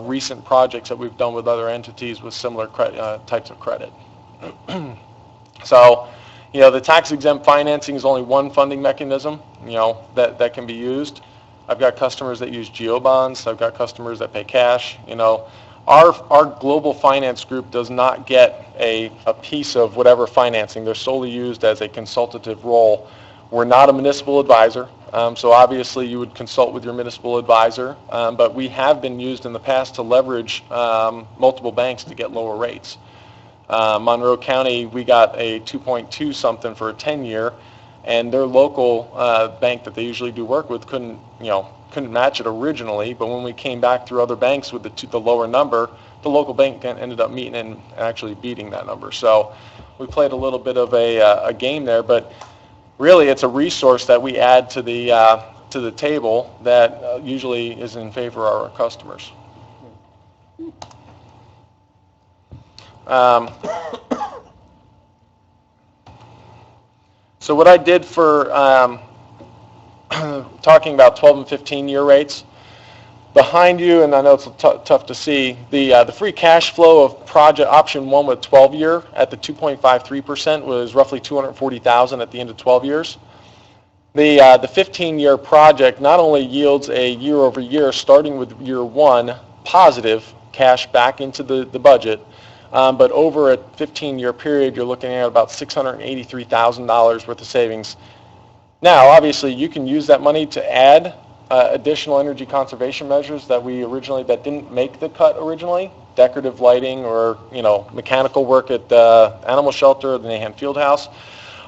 recent projects that we've done with other entities with similar types of credit. So, the tax-exempt financing is only one funding mechanism, that can be used. I've got customers that use GeoBonds. I've got customers that pay cash. Our global finance group does not get a piece of whatever financing. They're solely used as a consultative role. We're not a municipal advisor, so obviously you would consult with your municipal advisor, but we have been used in the past to leverage multiple banks to get lower rates. Monroe County, we got a 2.2 something for a 10-year, and their local bank that they usually do work with couldn't match it originally, but when we came back through other banks with the lower number, the local bank ended up meeting and actually beating that number. So we played a little bit of a game there, but really it's a resource that we add to the table that usually is in favor of our customers. So what I did for talking about 12 and 15-year rates, behind you, and I know it's tough to see, the free cash flow of project option 1 with 12-year at the 2.53% was roughly $240,000 at the end of 12 years. The 15-year project not only yields a year-over-year, starting with year 1, positive cash back into the budget, but over a 15-year period, you're looking at about $683,000 worth of savings. Now, obviously, you can use that money to add additional energy conservation measures that didn't make the cut originally, decorative lighting or mechanical work at the animal shelter or the Nahan Fieldhouse,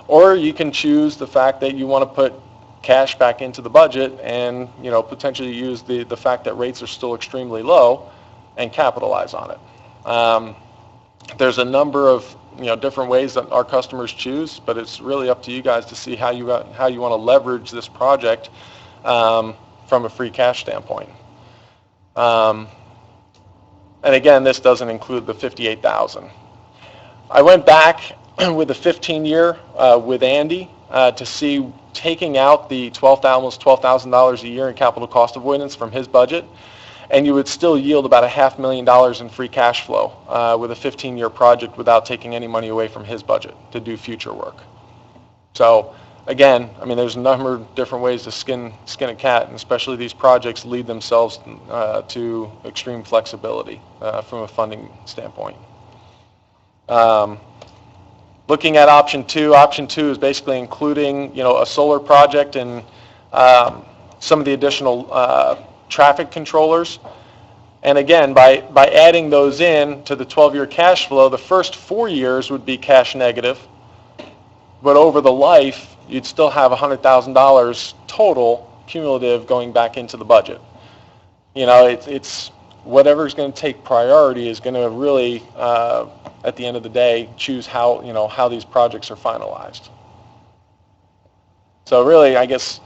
or you can choose the fact that you want to put cash back into the budget and potentially use the fact that rates are still extremely low and capitalize on it. There's a number of different ways that our customers choose, but it's really up to you guys to see how you want to leverage this project from a free cash standpoint. And again, this doesn't include the $58,000. I went back with the 15-year with Andy to see taking out the almost $12,000 a year in capital cost avoidance from his budget, and you would still yield about $500,000 in free cash flow with a 15-year project without taking any money away from his budget to do future work. So again, there's a number of different ways to skin a cat, and especially these projects lead themselves to extreme flexibility from a funding standpoint. Looking at option 2 is basically including a solar project and some of the additional traffic controllers. And again, by adding those in to the 12-year cash flow, the first 4 years would be cash negative, but over the life, you'd still have $100,000 total cumulative going back into the budget. It's whatever's going to take priority is going to really, at the end of the day, choose how these projects are finalized. So really, I guess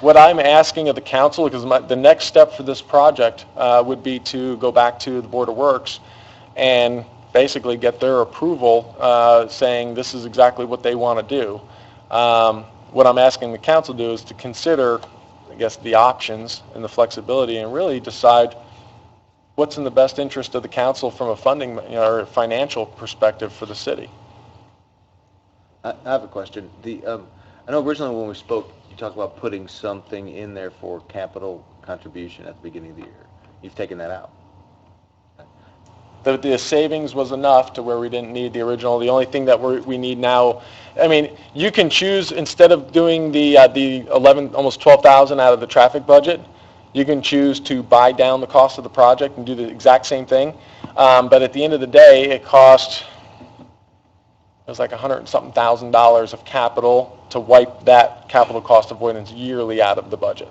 what I'm asking of the council, because the next step for this project would be to go back to the Board of Works and basically get their approval saying this is exactly what they want to do. What I'm asking the council to do is to consider, I guess, the options and the flexibility and really decide what's in the best interest of the council from a funding or financial perspective for the city. I have a question. I know originally when we spoke, you talked about putting something in there for capital contribution at the beginning of the year. You've taken that out. The savings was enough to where we didn't need the original. The only thing that we need now, you can choose, instead of doing the 11, almost 12,000 out of the traffic budget, you can choose to buy down the cost of the project and do the exact same thing. But at the end of the day, it was like $100 and something thousand of capital to wipe that capital cost avoidance yearly out of the budget.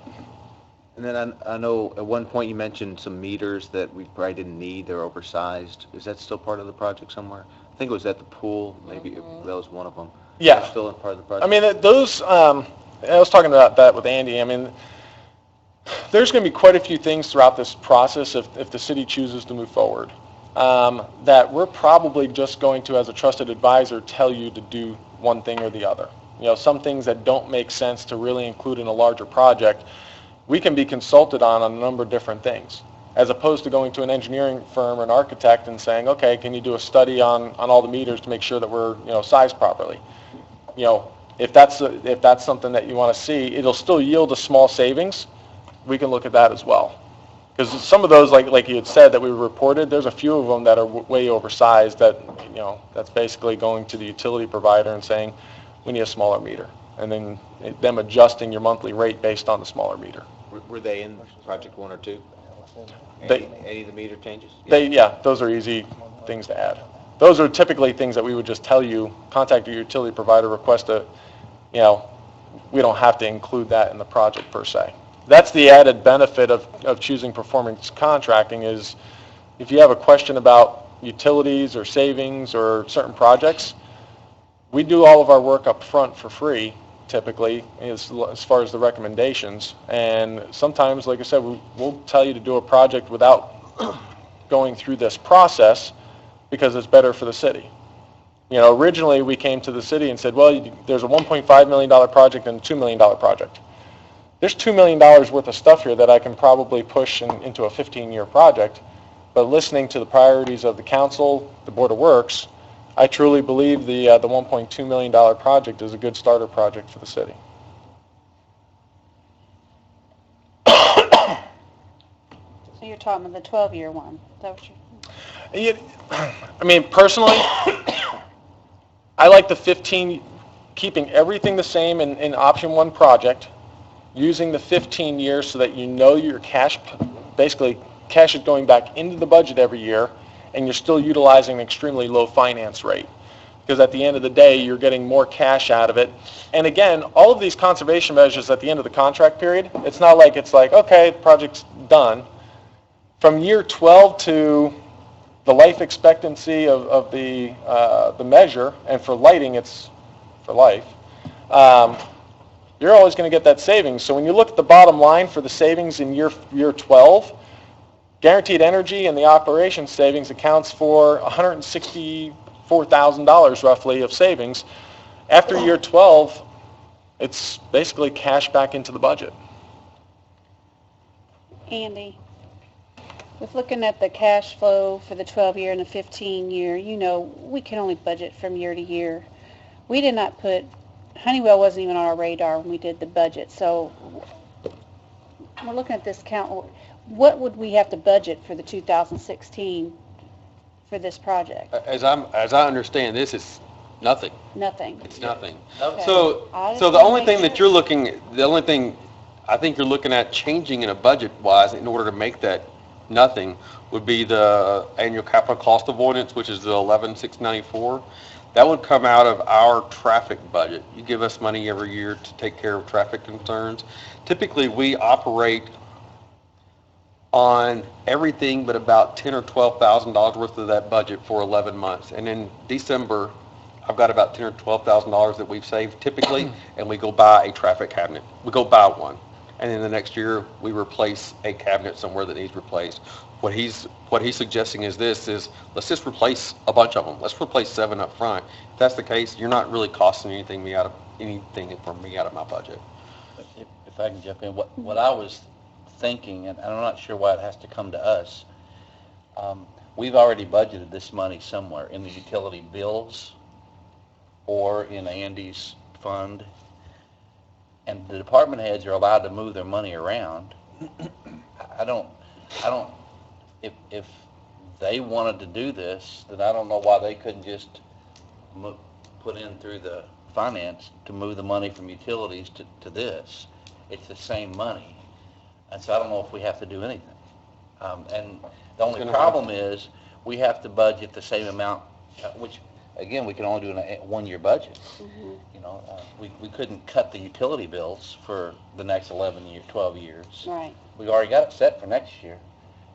And then I know at one point you mentioned some meters that we probably didn't need. They're oversized. Is that still part of the project somewhere? I think it was at the pool. Maybe that was one of them. Yeah. They're still in part of the project. Those, I was talking about that with Andy. There's going to be quite a few things throughout this process if the city chooses to move forward. that we're probably just going to, as a trusted advisor, tell you to do one thing or the other. You know, some things that don't make sense to really include in a larger project, we can be consulted on a number of different things, as opposed to going to an engineering firm or an architect and saying, okay, can you do a study on all the meters to make sure that we're, you know, sized properly? You know, if that's something that you want to see, it'll still yield a small savings. We can look at that as well. Because some of those, like you had said, that we reported, there's a few of them that are way oversized that, you know, that's basically going to the utility provider and saying, we need a smaller meter. And then them adjusting your monthly rate based on the smaller meter. Were they in project 1 or 2? Any of the meter changes? Yeah, those are easy things to add. Those are typically things that we would just tell you, contact your utility provider, request a, you know, we don't have to include that in the project per se. That's the added benefit of choosing performance contracting is if you have a question about utilities or savings or certain projects, we do all of our work up front for free, typically, as far as the recommendations. And sometimes, like I said, we'll tell you to do a project without going through this process because it's better for the city. You know, originally we came to the city and said, well, there's a $1.5 million project and a $2 million project. There's $2 million worth of stuff here that I can probably push into a 15-year project. But listening to the priorities of the council, the Board of Works, I truly believe the $1.2 million project is a good starter project for the city. So you're talking about the 12-year one. Is that what you're... I mean, personally, I like the 15, keeping everything the same in option 1 project, using the 15 years so that you know your cash, basically cash is going back into the budget every year, and you're still utilizing an extremely low finance rate. Because at the end of the day, you're getting more cash out of it. And again, all of these conservation measures at the end of the contract period, it's not like it's like, okay, the project's done. From year 12 to the life expectancy of the measure, and for lighting, it's for life, you're always going to get that savings. So when you look at the bottom line for the savings in year 12, guaranteed energy and the operations savings accounts for $164,000 roughly of savings. After year 12, it's basically cash back into the budget. Andy, with looking at the cash flow for the 12-year and the 15-year, you know, we can only budget from year to year. We did not put, Honeywell wasn't even on our radar when we did the budget. So we're looking at this count. What would we have to budget for the 2016 for this project? As I understand, this is nothing. Nothing. It's nothing. Okay. So I the just only wanna thing make that sure. you're looking, the only thing I think you're looking at changing in a budget-wise in order to make that nothing would be the annual capital cost avoidance, which is the 11,694. That would come out of our traffic budget. You give us money every year to take care of traffic concerns. Typically, we operate on everything but about $10,000 or $12,000 worth of that budget for 11 months. And in December, I've got about $10,000 or $12,000 that we've saved typically, and we go buy a traffic cabinet. We go buy one. And then the next year, we replace a cabinet somewhere that needs replaced. What he's suggesting is let's just replace a bunch of them. Let's replace 7 up front. If that's the case, you're not really costing anything for me out of my budget. If I can jump in, what I was thinking, and I'm not sure why it has to come to us, we've already budgeted this money somewhere in the utility bills or in Andy's fund, and the department heads are allowed to move their money around. I don't, if they wanted to do this, then I don't know why they couldn't just put in through the finance to move the money from utilities to this. It's the same money. And so I don't know if we have to do anything. And the only problem is we have to budget the same amount, which, again, we can only do in a one-year budget. Mm-hmm. You know, we couldn't cut the utility bills for the next 12 years. Right. We already got it set for next year.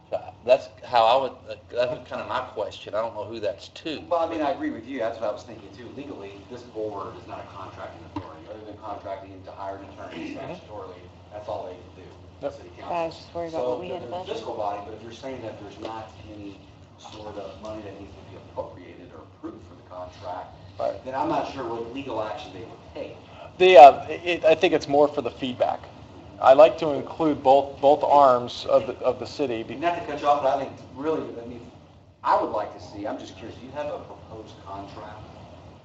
So that's how I would, that's kind of my question. I don't know who that's to. Well, I mean, I agree with you. That's what I was thinking too. Legally, this board is not a contracting authority. Other than contracting to hire an attorney statutorily, that's all they can do. Yep. City I was council. just worried about what we had to So budget. the fiscal body, but if you're saying that there's not any sort of money that needs to be appropriated or approved for the contract, Right. then I'm not sure what legal action they would take. I think it's more for the feedback. I like to include both arms of the city. Not to cut you off, but I think really, I mean, I would like to see, I'm just curious, do you have a proposed contract?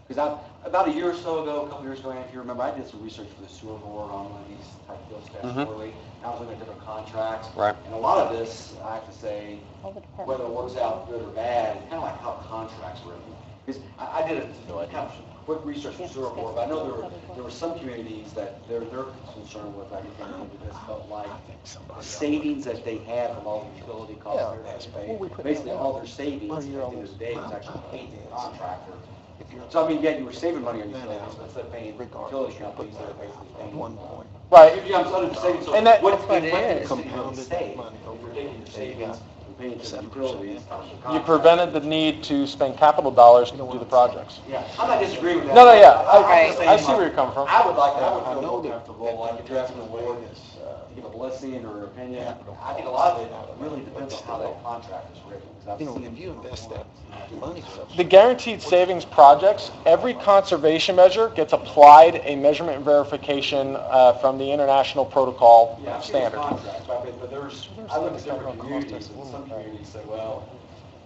Because about a year or so ago, a couple years ago, if you remember, I did some research for the sewer board on one of these type of deals statutorily. And I was looking at different contracts. Right. And a lot of this, I have to say, All the departments. whether it works out good or bad, it's kind of like how contracts were written. Because I did a kind of quick research for sewer board, but I know there were some communities that they're concerned with, like, because felt like the savings that they had from all the utility costs they're going to pay, basically all their savings at the end of the day was actually paid to the contractor. So I mean, yeah, you were saving money on utilities, but instead of paying utility companies, they're basically paying. Right. Yeah, I'm sorry to say, so And that- what That's what the it city is. really save, if you're taking your savings and paying to the utilities. You prevented the need to spend capital dollars to do the projects. Yeah, I'm not disagreeing with that. No, yeah, I'm just saying, I see where you're coming from. I would feel more comfortable, like if you're asking the board to give a blessing or opinion. I think a lot of it really depends on how that contract is written. 'Cause I've seen if you invest that money. The guaranteed savings projects, every conservation measure gets applied a measurement verification from the international protocol Yeah, I've seen standard. contracts, but there's, I look at different communities, and some communities say, well,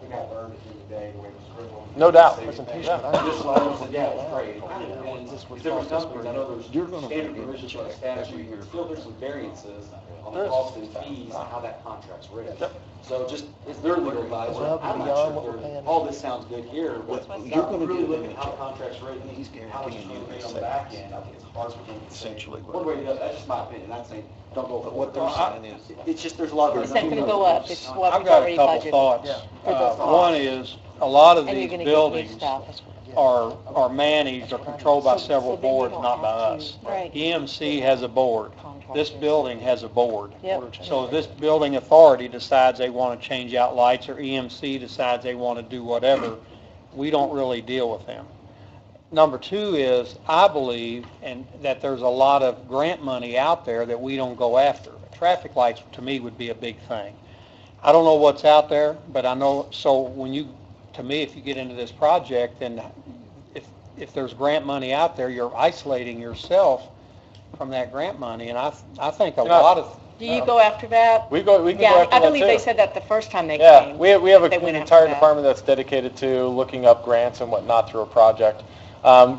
we got burned at the end of the day, the way it was written. No doubt. Yeah. Listen, This yeah. one said, yeah, it was great. And these different companies, I know there's standard provisions for the statute, but still there's some variances on the cost and fees and how that contract's written. So just, it's their legal advisor, I'm not sure if they're, all this sounds good here, but You're gonna really get look it. at how the contract's written, He's how much guaranteeing you you pay the on the back savings. end, I think it's hard for them to say. Essentially what One way it to go, that's just my opinion, I'm saying, don't go for But what it. they're saying is, It's just, there's a lot of. It's not gonna go up, it's what I've we've got a already couple budgeted. thoughts. For this One is, a lot of And you're these gonna get new buildings stuff. are managed or controlled by several then you boards, don't not by have to- us. Right. EMC has a board. This building has a board. Yep. So if this building authority decides they want to change out lights, or EMC decides they want to do whatever, we don't really deal with them. Number two is, I believe, and that there's a lot of grant money out there that we don't go after. Traffic lights, to me, would be a big thing. I don't know what's out there, but I know, so when you, to me, if you get into this project, then if there's grant money out there, you're isolating yourself from that grant money, and I think a lot of... Do you go after that? We can go Yeah, after I that believe they too. said that the first time they Yeah, came. we have They an went after entire that. department that's dedicated to looking up grants and whatnot through a project.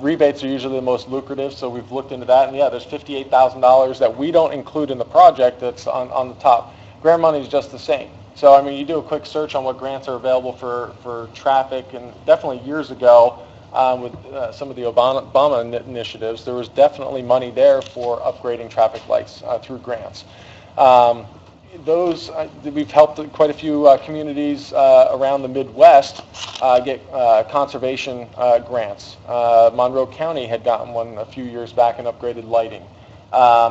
Rebates are usually the most lucrative, so we've looked into that, and yeah, there's $58,000 that we don't include in the project that's on the top. Grant money is just the same. So, I mean, you do a quick search on what grants are available for traffic, and definitely years ago, with some of the Obama initiatives, there was definitely money there for upgrading traffic lights through grants. We've helped quite a few communities around the Midwest get conservation grants. Monroe County had gotten one a few years back in upgraded lighting.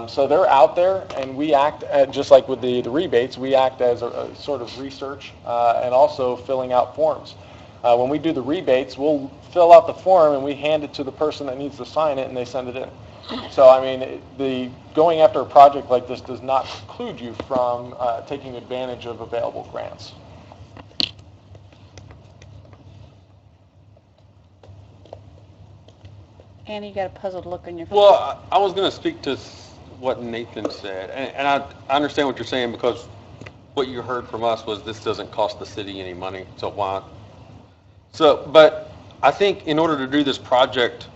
So they're out there, and we act, just like with the rebates, we act as a sort of research and also filling out forms. When we do the rebates, we'll fill out the form and we hand it to the person that needs to sign it, and they send it in. So, I mean, going after a project like this does not preclude you from taking advantage of available grants. Annie, you got a puzzled look on your face. Well, I was going to speak to what Nathan said, and I understand what you're saying, because what you heard from us was this doesn't cost the city any money, so why? So, but I think in order to do this project,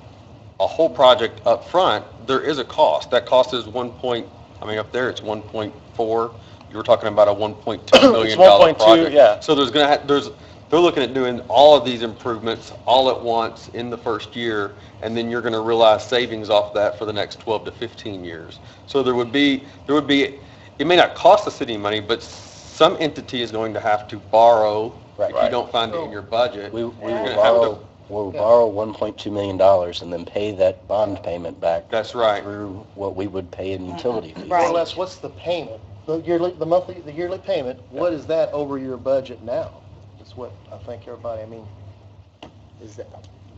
a whole project up front, there is a cost. That cost is up there it's 1.4. You were talking about a $1.2 million $1.2, project. yeah. So they're looking at doing all of these improvements all at once in the first year, and then you're going to realize savings off that for the next 12 to 15 years. So there would be, it may not cost the city money, but some entity is going to have to borrow. If you don't find it in your budget, We you're will going to have borrow, to. we'll borrow $1.2 million and then pay that bond payment back. That's right. Through what we would pay in utility fees. Right. More or less, what's the payment? The yearly payment, what is that over your budget now? That's what I think everybody, is that,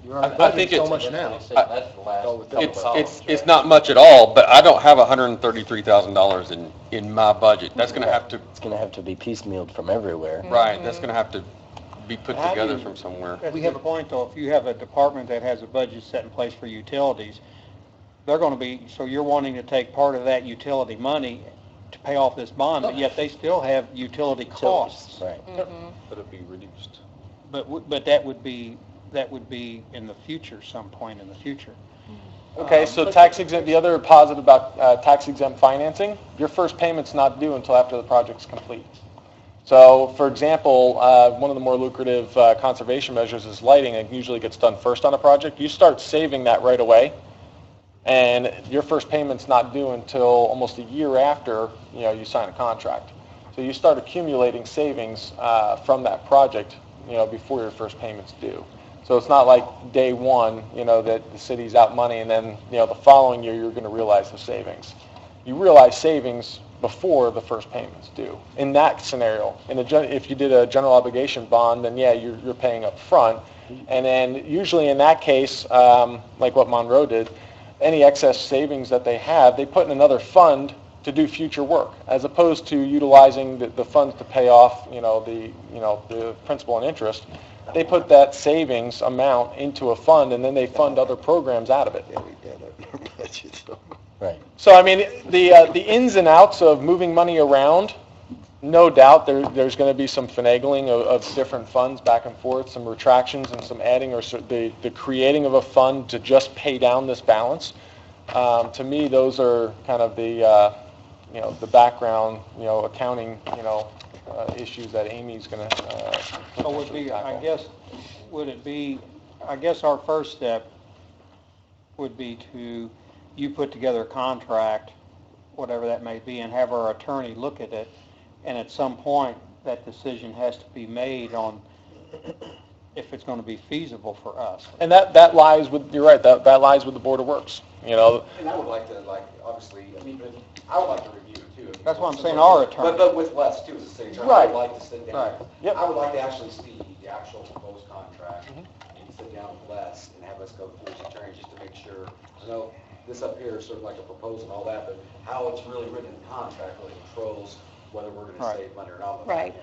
you're already I think budgeting so it's- much now. That's the last. It's not much at all, but I don't have $133,000 in my budget. That's going to have to, It's going to have to be piecemealed from everywhere. right, that's going to have to be put How do together you- from somewhere. That's a good point, though. If you have a department that has a budget set in place for utilities, they're going to be, so you're wanting to take part of that utility money to pay off this bond, but yet they still have utility costs. Right. But it'd be reduced. But that would be in the future, some point in the future. Okay, so tax exempt, the other positive about tax exempt financing, your first payment's not due until after the project's complete. So, for example, one of the more lucrative conservation measures is lighting. It usually gets done first on a project. You start saving that right away, and your first payment's not due until almost a year after, you sign a contract. So you start accumulating savings from that project, before your first payment's due. So it's not like day one, that the city's out money and then, the following year you're going to realize the savings. You realize savings before the first payment's due. In that scenario, if you did a general obligation bond, then yeah, you're paying up front. And then usually in that case, like what Monroe did, any excess savings that they have, they put in another fund to do future work, as opposed to utilizing the funds to pay off, the principal and interest. They put that savings amount into a fund, and then they fund other programs out of it. Right. So, I mean, the ins and outs of moving money around, no doubt there's going to be some finagling of different funds back and forth, some retractions and some adding, or the creating of a fund to just pay down this balance. To me, those are kind of the background, accounting, issues that Amy's going to. So would be, I guess our first step would be you put together a contract, whatever that may be, and have our attorney look at it, and at some point, that decision has to be made on if it's going to be feasible for us. And that lies with, you're right, that lies with the Board of Works, And I would like to, obviously, but I would like to review it too. That's why I'm saying our attorney. But with Les too, at the same time. Right. I would like to sit down. Right. Yep. I would like to actually see the actual proposed contract and sit down with Les and have us go through his attorney just to make sure, I know this up here is sort of like a proposal and all that, but how it's really written in the contract really controls whether we're going to Right. save money or not. Right.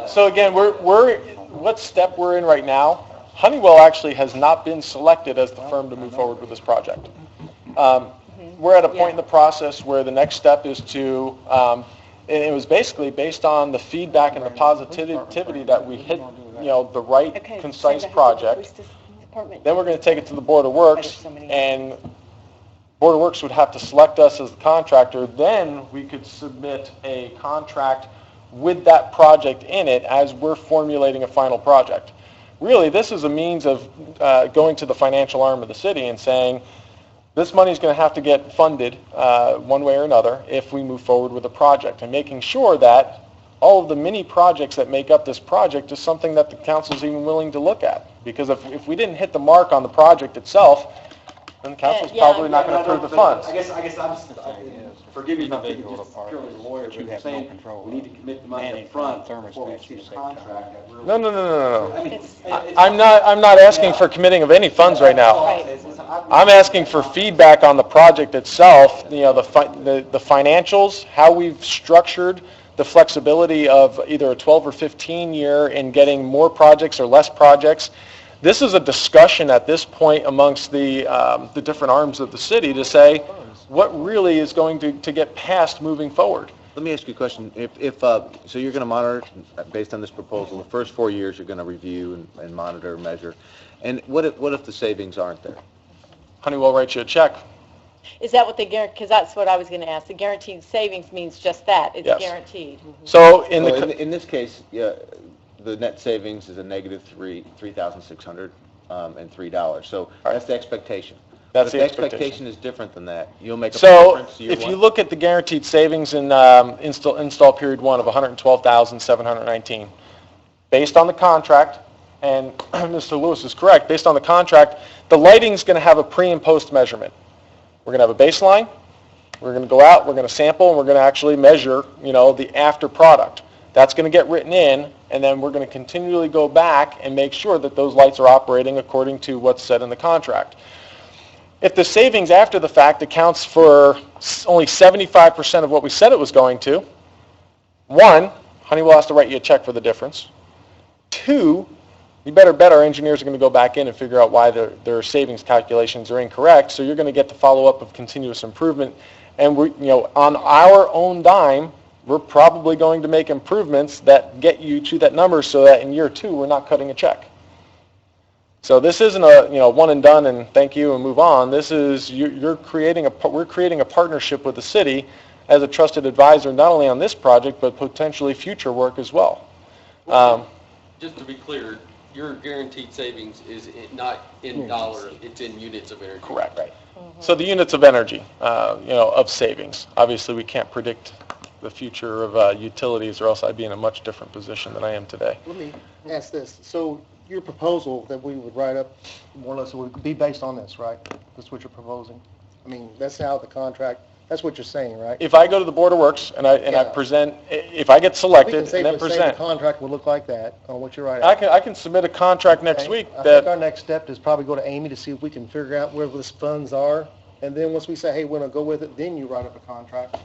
So again, what step we're in right now, Honeywell actually has not been selected as the firm to move forward with this project. We're at a point in the process where the next step is to, and it was basically based on the feedback and the positivity that we hit, the right concise project. Then we're going to take it to the Board of Works, and Board of Works would have to select us as the contractor. Then we could submit a contract with that project in it as we're formulating a final project. Really, this is a means of going to the financial arm of the city and saying, this money is going to have to get funded one way or another if we move forward with the project, and making sure that all of the mini projects that make up this project is something that the council is even willing to look at. Because if we didn't hit the mark on the project itself, then the council's probably not going to approve the funds. I guess forgive me if I'm thinking Individual just department, purely as a lawyer, but but you you're have no saying control we need to commit the money up managing front thermostats before we see to the save contract. time. That really- No. I mean, I'm not asking for committing of any funds right now. I'm asking for feedback on the project itself, the financials, how we've structured the flexibility of either a 12 or 15 year in getting more projects or less projects. This is a discussion at this point amongst the different arms of the city to say what really is going to get passed moving forward. Let me ask you a question. So you're going to monitor, based on this proposal, the first 4 years you're going to review and monitor and measure. And what if the savings aren't there? Honeywell writes you a check. Is that what because that's what I was going to ask. The guaranteed savings means just that. It's Yes. guaranteed. So In this case, the net savings is a negative $3,603. So that's the expectation. That's If the the expectation. expectation is different than that, you'll make a So difference year if you one? look at the guaranteed savings in install period one of $112,719, based on the contract, and Mr. Lewis is correct, based on the contract, the lighting's going to have a pre and post measurement. We're going to have a baseline, we're going to go out, we're going to sample, and we're going to actually measure, the after product. That's going to get written in, and then we're going to continually go back and make sure that those lights are operating according to what's said in the contract. If the savings after the fact accounts for only 75% of what we said it was going to, one, Honeywell has to write you a check for the difference. Two, you better bet our engineers are going to go back in and figure out why their savings calculations are incorrect. So you're going to get the follow-up of continuous improvement. And we're, on our own dime, we're probably going to make improvements that get you to that number so that in year 2, we're not cutting a check. So this isn't a, one and done and thank you and move on. This is, we're creating a partnership with the city as a trusted advisor, not only on this project, but potentially future work as well. Just to be clear, your guaranteed savings is not in dollars, it's in units of energy. Correct. Right. So the units of energy, of savings. Obviously, we can't predict the future of utilities, or else I'd be in a much different position than I am today. Let me ask this. So your proposal that we would write up, more or less, would be based on this, right? That's what you're proposing? I mean, that's how the contract, that's what you're saying, right? If I go to the Board of Works and I Yeah. present, if I get selected We and can then safely say present, the contract would look like that, on what you're writing. I can submit a contract next Okay. week I think our that, next step is probably go to Amy to see if we can figure out where those funds are. And then once we say, hey, we're going to go with it, then you write up a contract.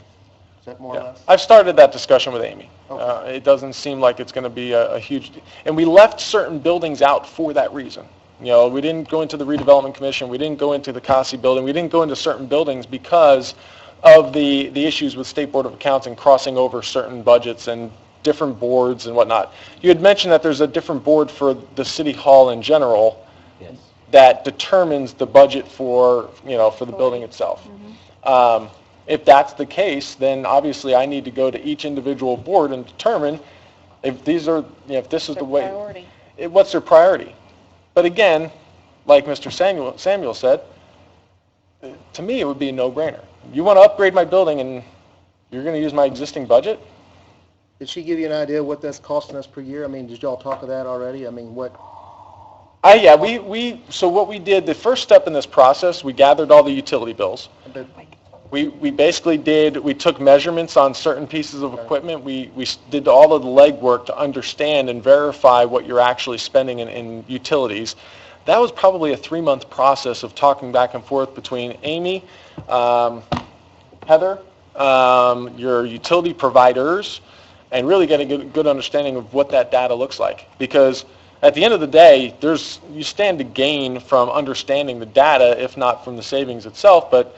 Is that more or yeah. less? I've started that discussion with Amy. Okay. It doesn't seem like it's going to be a huge, and we left certain buildings out for that reason. We didn't go into the redevelopment commission, we didn't go into the CASI building, we didn't go into certain buildings because of the issues with State Board of Accounts and crossing over certain budgets and different boards and whatnot. You had mentioned that there's a different board for the city hall in general. Yes. That determines the budget for the building itself. If that's the case, then obviously I need to go to each individual board and determine if these are, if this is the way, what's their priority. But again, like Mr. Samuel said, to me it would be a no-brainer. You want to upgrade my building and you're going to use my existing budget? Did she give you an idea what that's costing us per year? I mean, did y'all talk of that already? I mean, what? Yeah, so what we did, the first step in this process, we gathered all the utility bills. We basically we took measurements on certain pieces of equipment. We did all of the legwork to understand and verify what you're actually spending in utilities. That was probably a 3-month process of talking back and forth between Amy, Heather, your utility providers, and really getting a good understanding of what that data looks like. Because at the end of the day, you stand to gain from understanding the data, if not from the savings itself, but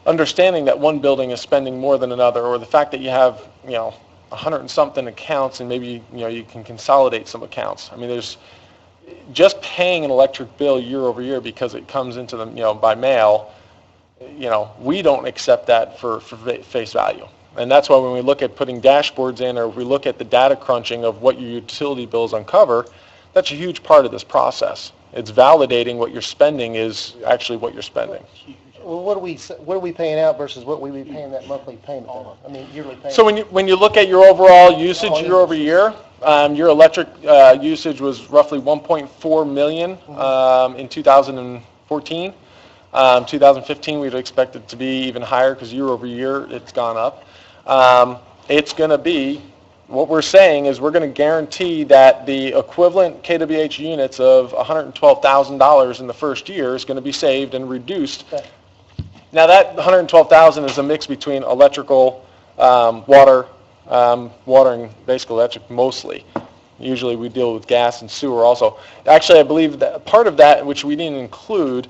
understanding that one building is spending more than another, or the fact that you have 100 and something accounts and maybe you can consolidate some accounts. I mean, there's just paying an electric bill year over year because it comes into them by mail. We don't accept that for face value. And that's why when we look at putting dashboards in, or we look at the data crunching of what your utility bills uncover, that's a huge part of this process. It's validating what you're spending is actually what you're spending. Well, what are we paying out versus what we be paying that monthly payment? I mean, yearly payment. So when you look at your overall usage year over year, your electric usage was roughly 1.4 million in 2014. 2015 we'd expect it to be even higher because year over year it's gone up. It's going to be, what we're saying is we're going to guarantee that the equivalent KWH units of $112,000 in the first year is going to be saved and reduced. Okay. Now that $112,000 is a mix between electrical, water and basically electric mostly. Usually we deal with gas and sewer also. Actually, I believe that part of that, which we didn't include,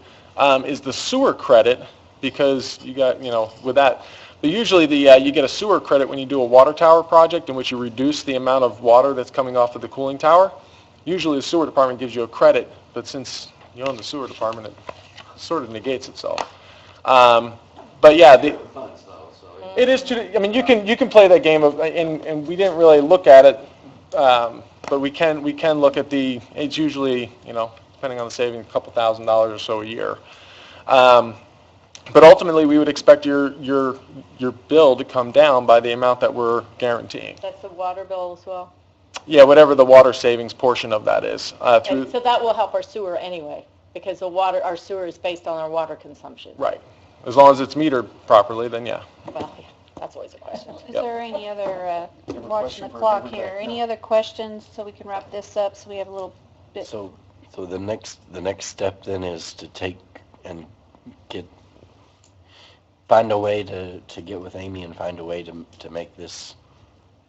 is the sewer credit, because you got, with that. But usually you get a sewer credit when you do a water tower project in which you reduce the amount of water that's coming off of the cooling tower. Usually the sewer department gives you a credit, but since you own the sewer department, it sort of negates itself. But yeah, it is I mean, you can play that game of, and we didn't really look at it, but we can look at it's usually, depending on the savings, a couple $1,000s or so a year. But ultimately, we would expect your bill to come down by the amount that we're guaranteeing. That's the water bill as well? Yeah, whatever the water savings portion of that is. And so that will help our sewer anyway, because our sewer is based on our water consumption. Right. As long as it's metered properly, then yeah. Well, yeah, that's always a question. Is there any other, watching the clock here, any other questions so we can wrap this up so we have a little bit? So the next step then is to take and find a way to get with Amy and find a way to make this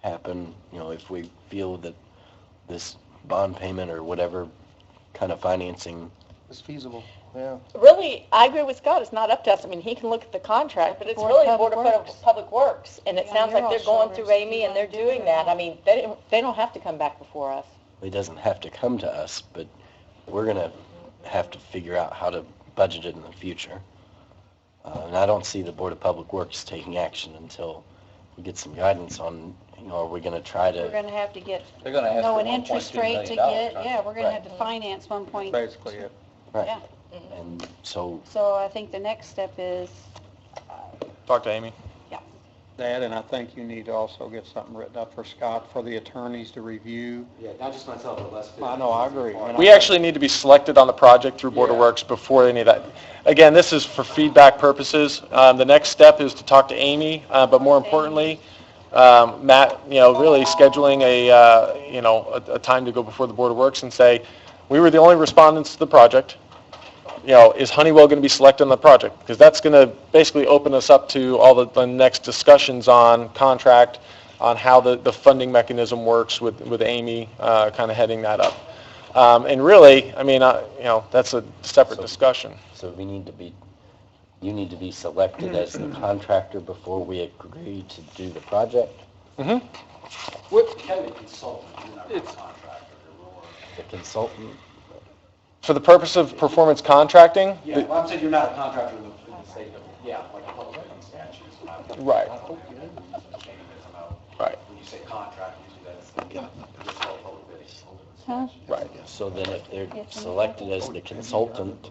happen. If we feel that this bond payment or whatever kind of financing. It's feasible, yeah. Really, I agree with Scott, it's not up to us. I mean, he can look at the contract, but it's Board really of Board of Public Works. And it Yeah, sounds you're like they're all going through shoulders. Amy and they're doing that. I mean, they don't have to come back before us. It doesn't have to come to us, but we're going to have to figure out how to budget it in the future. And I don't see the Board of Public Works taking action until we get some guidance on, are we going to try We're to, gonna have to get, They're gonna ask know for an interest $1.2 rate to million, get, yeah, we're gonna Right. have to finance 1 Basically it. right? Yeah. And so, So I think the next step is, Talk to Amy. That, and I think you need to also get something written up for Scott, for the attorneys to review. Yeah, not just myself, but Les. I know, I agree. And We actually need to be selected on the project through Board of Works before any of that. Again, this is for feedback purposes. The next step is to talk to Amy, but more importantly, Matt, really scheduling a time to go before the Board of Works and say, we were the only respondents to the project. Is Honeywell going to be selected on the project? Because that's going to basically open us up to all the next discussions on contract, on how the funding mechanism works with Amy kind of heading that up. And really, I mean, that's a separate discussion. so you need to be selected as the contractor before we agree to do the project? Mm-hmm. What kind of consultant, you're not a contractor, or? The consultant? For the purpose of performance contracting, Yeah, well, I'm saying you're not a contractor in the state of, yeah, like the public building statutes. Right. Right. When you say contract, usually that's public building huh? right. So then if they're selected as the consultant,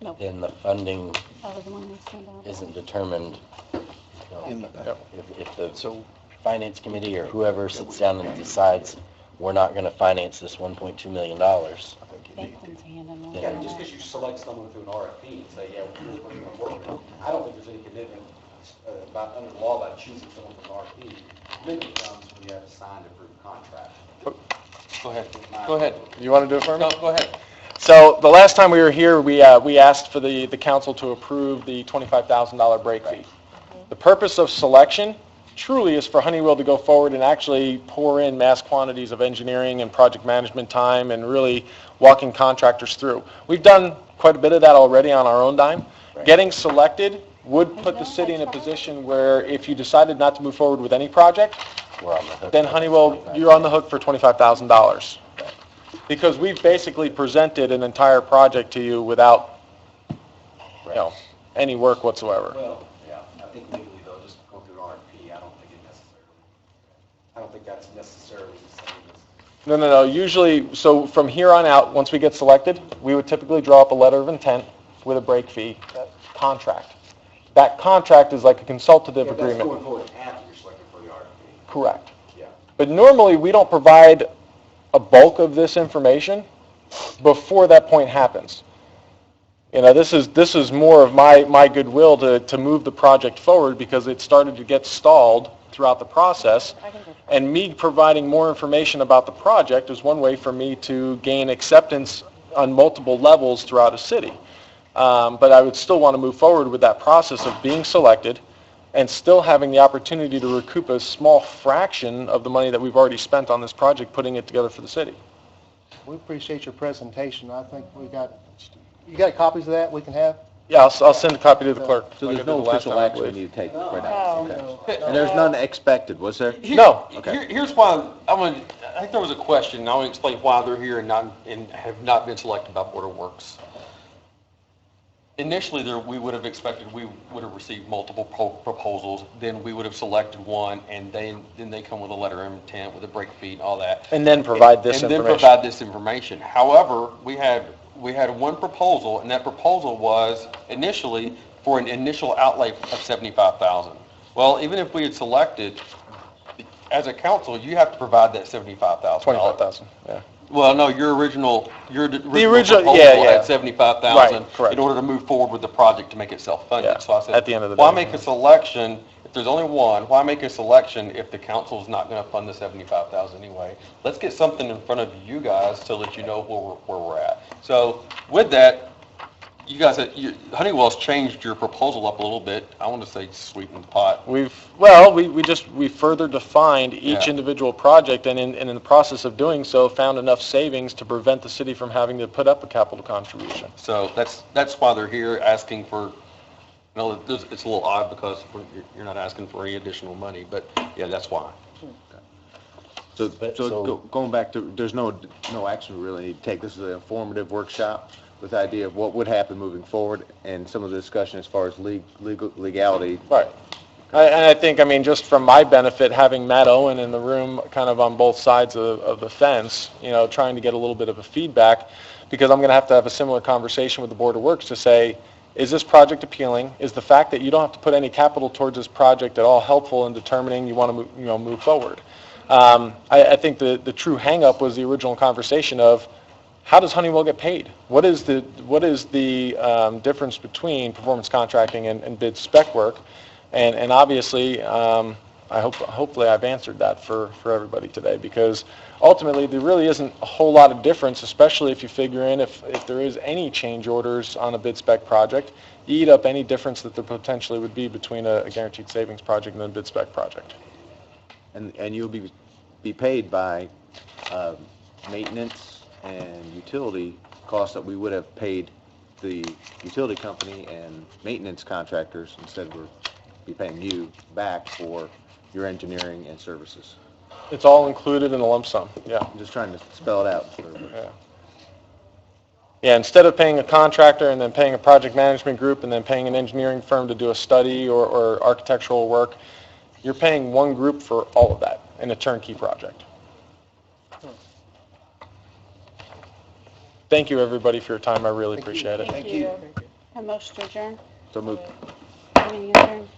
No. then the funding I was the one that sent out. isn't determined. Yep. If the finance committee or whoever sits down and decides, we're not going to finance this $1.2 million, Bacon's hand in one. Yeah, just because you select someone through an RFP and say, yeah, we're going to work with them, I don't think there's any commitment about, under the law, about choosing someone from an RFP. Commitment comes when you have a signed approved contract. Go ahead. Go ahead. You want to do it for me? No, go ahead. So the last time we were here, we asked for the council to approve the $25,000 break fee. The purpose of selection truly is for Honeywell to go forward and actually pour in mass quantities of engineering and project management time and really walking contractors through. We've done quite a bit of that already on our own dime. Getting selected would put the city in a position where if you decided not to move forward with any project, we're on the hook. then Honeywell, you're on the hook for $25,000. Because we've basically presented an entire project to you without, any work whatsoever. Well, yeah, I think legally though, just go through an RFP, I don't think that's necessarily the same as. No. Usually, so from here on out, once we get selected, we would typically draw up a letter of intent with a break fee contract. That contract is like a consultative Yeah, that's agreement. going forward after you're selected for the RFP. Correct. Yeah. But normally, we don't provide a bulk of this information before that point happens. This is more of my goodwill to move the project forward because it started to get stalled throughout the process. And me providing more information about the project is one way for me to gain acceptance on multiple levels throughout a city. But I would still want to move forward with that process of being selected and still having the opportunity to recoup a small fraction of the money that we've already spent on this project, putting it together for the city. We appreciate your presentation. I think you got copies of that we can have? Yeah, I'll send a copy to the clerk. So like I there's did the no last official time, I action we believe. need to take right No. now? Okay. And there's none expected, was there? No. Okay. Here's why, I think there was a question, and I want to explain why they're here and have not been selected by Board of Works. Initially, we would have expected, we would have received multiple proposals, then we would have selected one, and then they come with a letter of intent with a break fee and all that. And then provide this And then information. provide this information. However, we had one proposal, and that proposal was initially for an initial outlay of $75,000. Well, even if we had selected, as a council, you have to provide that $75,000. $25,000, yeah. Well, no, your original original- proposal yeah. had $75,000 Right, correct. in order to move forward with the project to make it self-funded. Yeah, So I said, at the end of the why day. make a selection, if there's only one, why make a selection if the council's not going to fund the $75,000 anyway? Let's get something in front of you guys to let you know where we're at. So with that, you guys, Honeywell's changed your proposal up a little bit. I want to say sweeten the pot. We further defined each Yeah. individual project, and in the process of doing so, found enough savings to prevent the city from having to put up a capital contribution. So that's why they're here asking for, it's a little odd because you're not asking for any additional money, but yeah, that's why. So, So- going back to, there's no action we really need to take. This is an informative workshop with the idea of what would happen moving forward and some of the discussion as far as legality. Right. And I think, just from my benefit, having Matt Owen in the room kind of on both sides of the fence, trying to get a little bit of a feedback, because I'm going to have a similar conversation with the Board of Works to say, is this project appealing? Is the fact that you don't have to put any capital towards this project at all helpful in determining you want to move forward? I think the true hang-up was the original conversation of, how does Honeywell get paid? What is the difference between performance contracting and bid spec work? And obviously, hopefully I've answered that for everybody today, because ultimately there really isn't a whole lot of difference, especially if you figure in if there is any change orders on a bid spec project, you eat up any difference that there potentially would be between a guaranteed savings project and a bid spec project. And you'll be paid by maintenance and utility costs that we would have paid the utility company and maintenance contractors. Instead, we'll be paying you back for your engineering and services. It's all included in a lump sum, yeah. I'm just trying to spell it out for everybody. Yeah. Yeah, instead of paying a contractor and then paying a project management group and then paying an engineering firm to do a study or architectural work, you're paying one group for all of that in a turnkey project. Thank you, everybody, for your time. I really appreciate it. Thank you. A motion to adjourn? So moved. Meeting adjourned.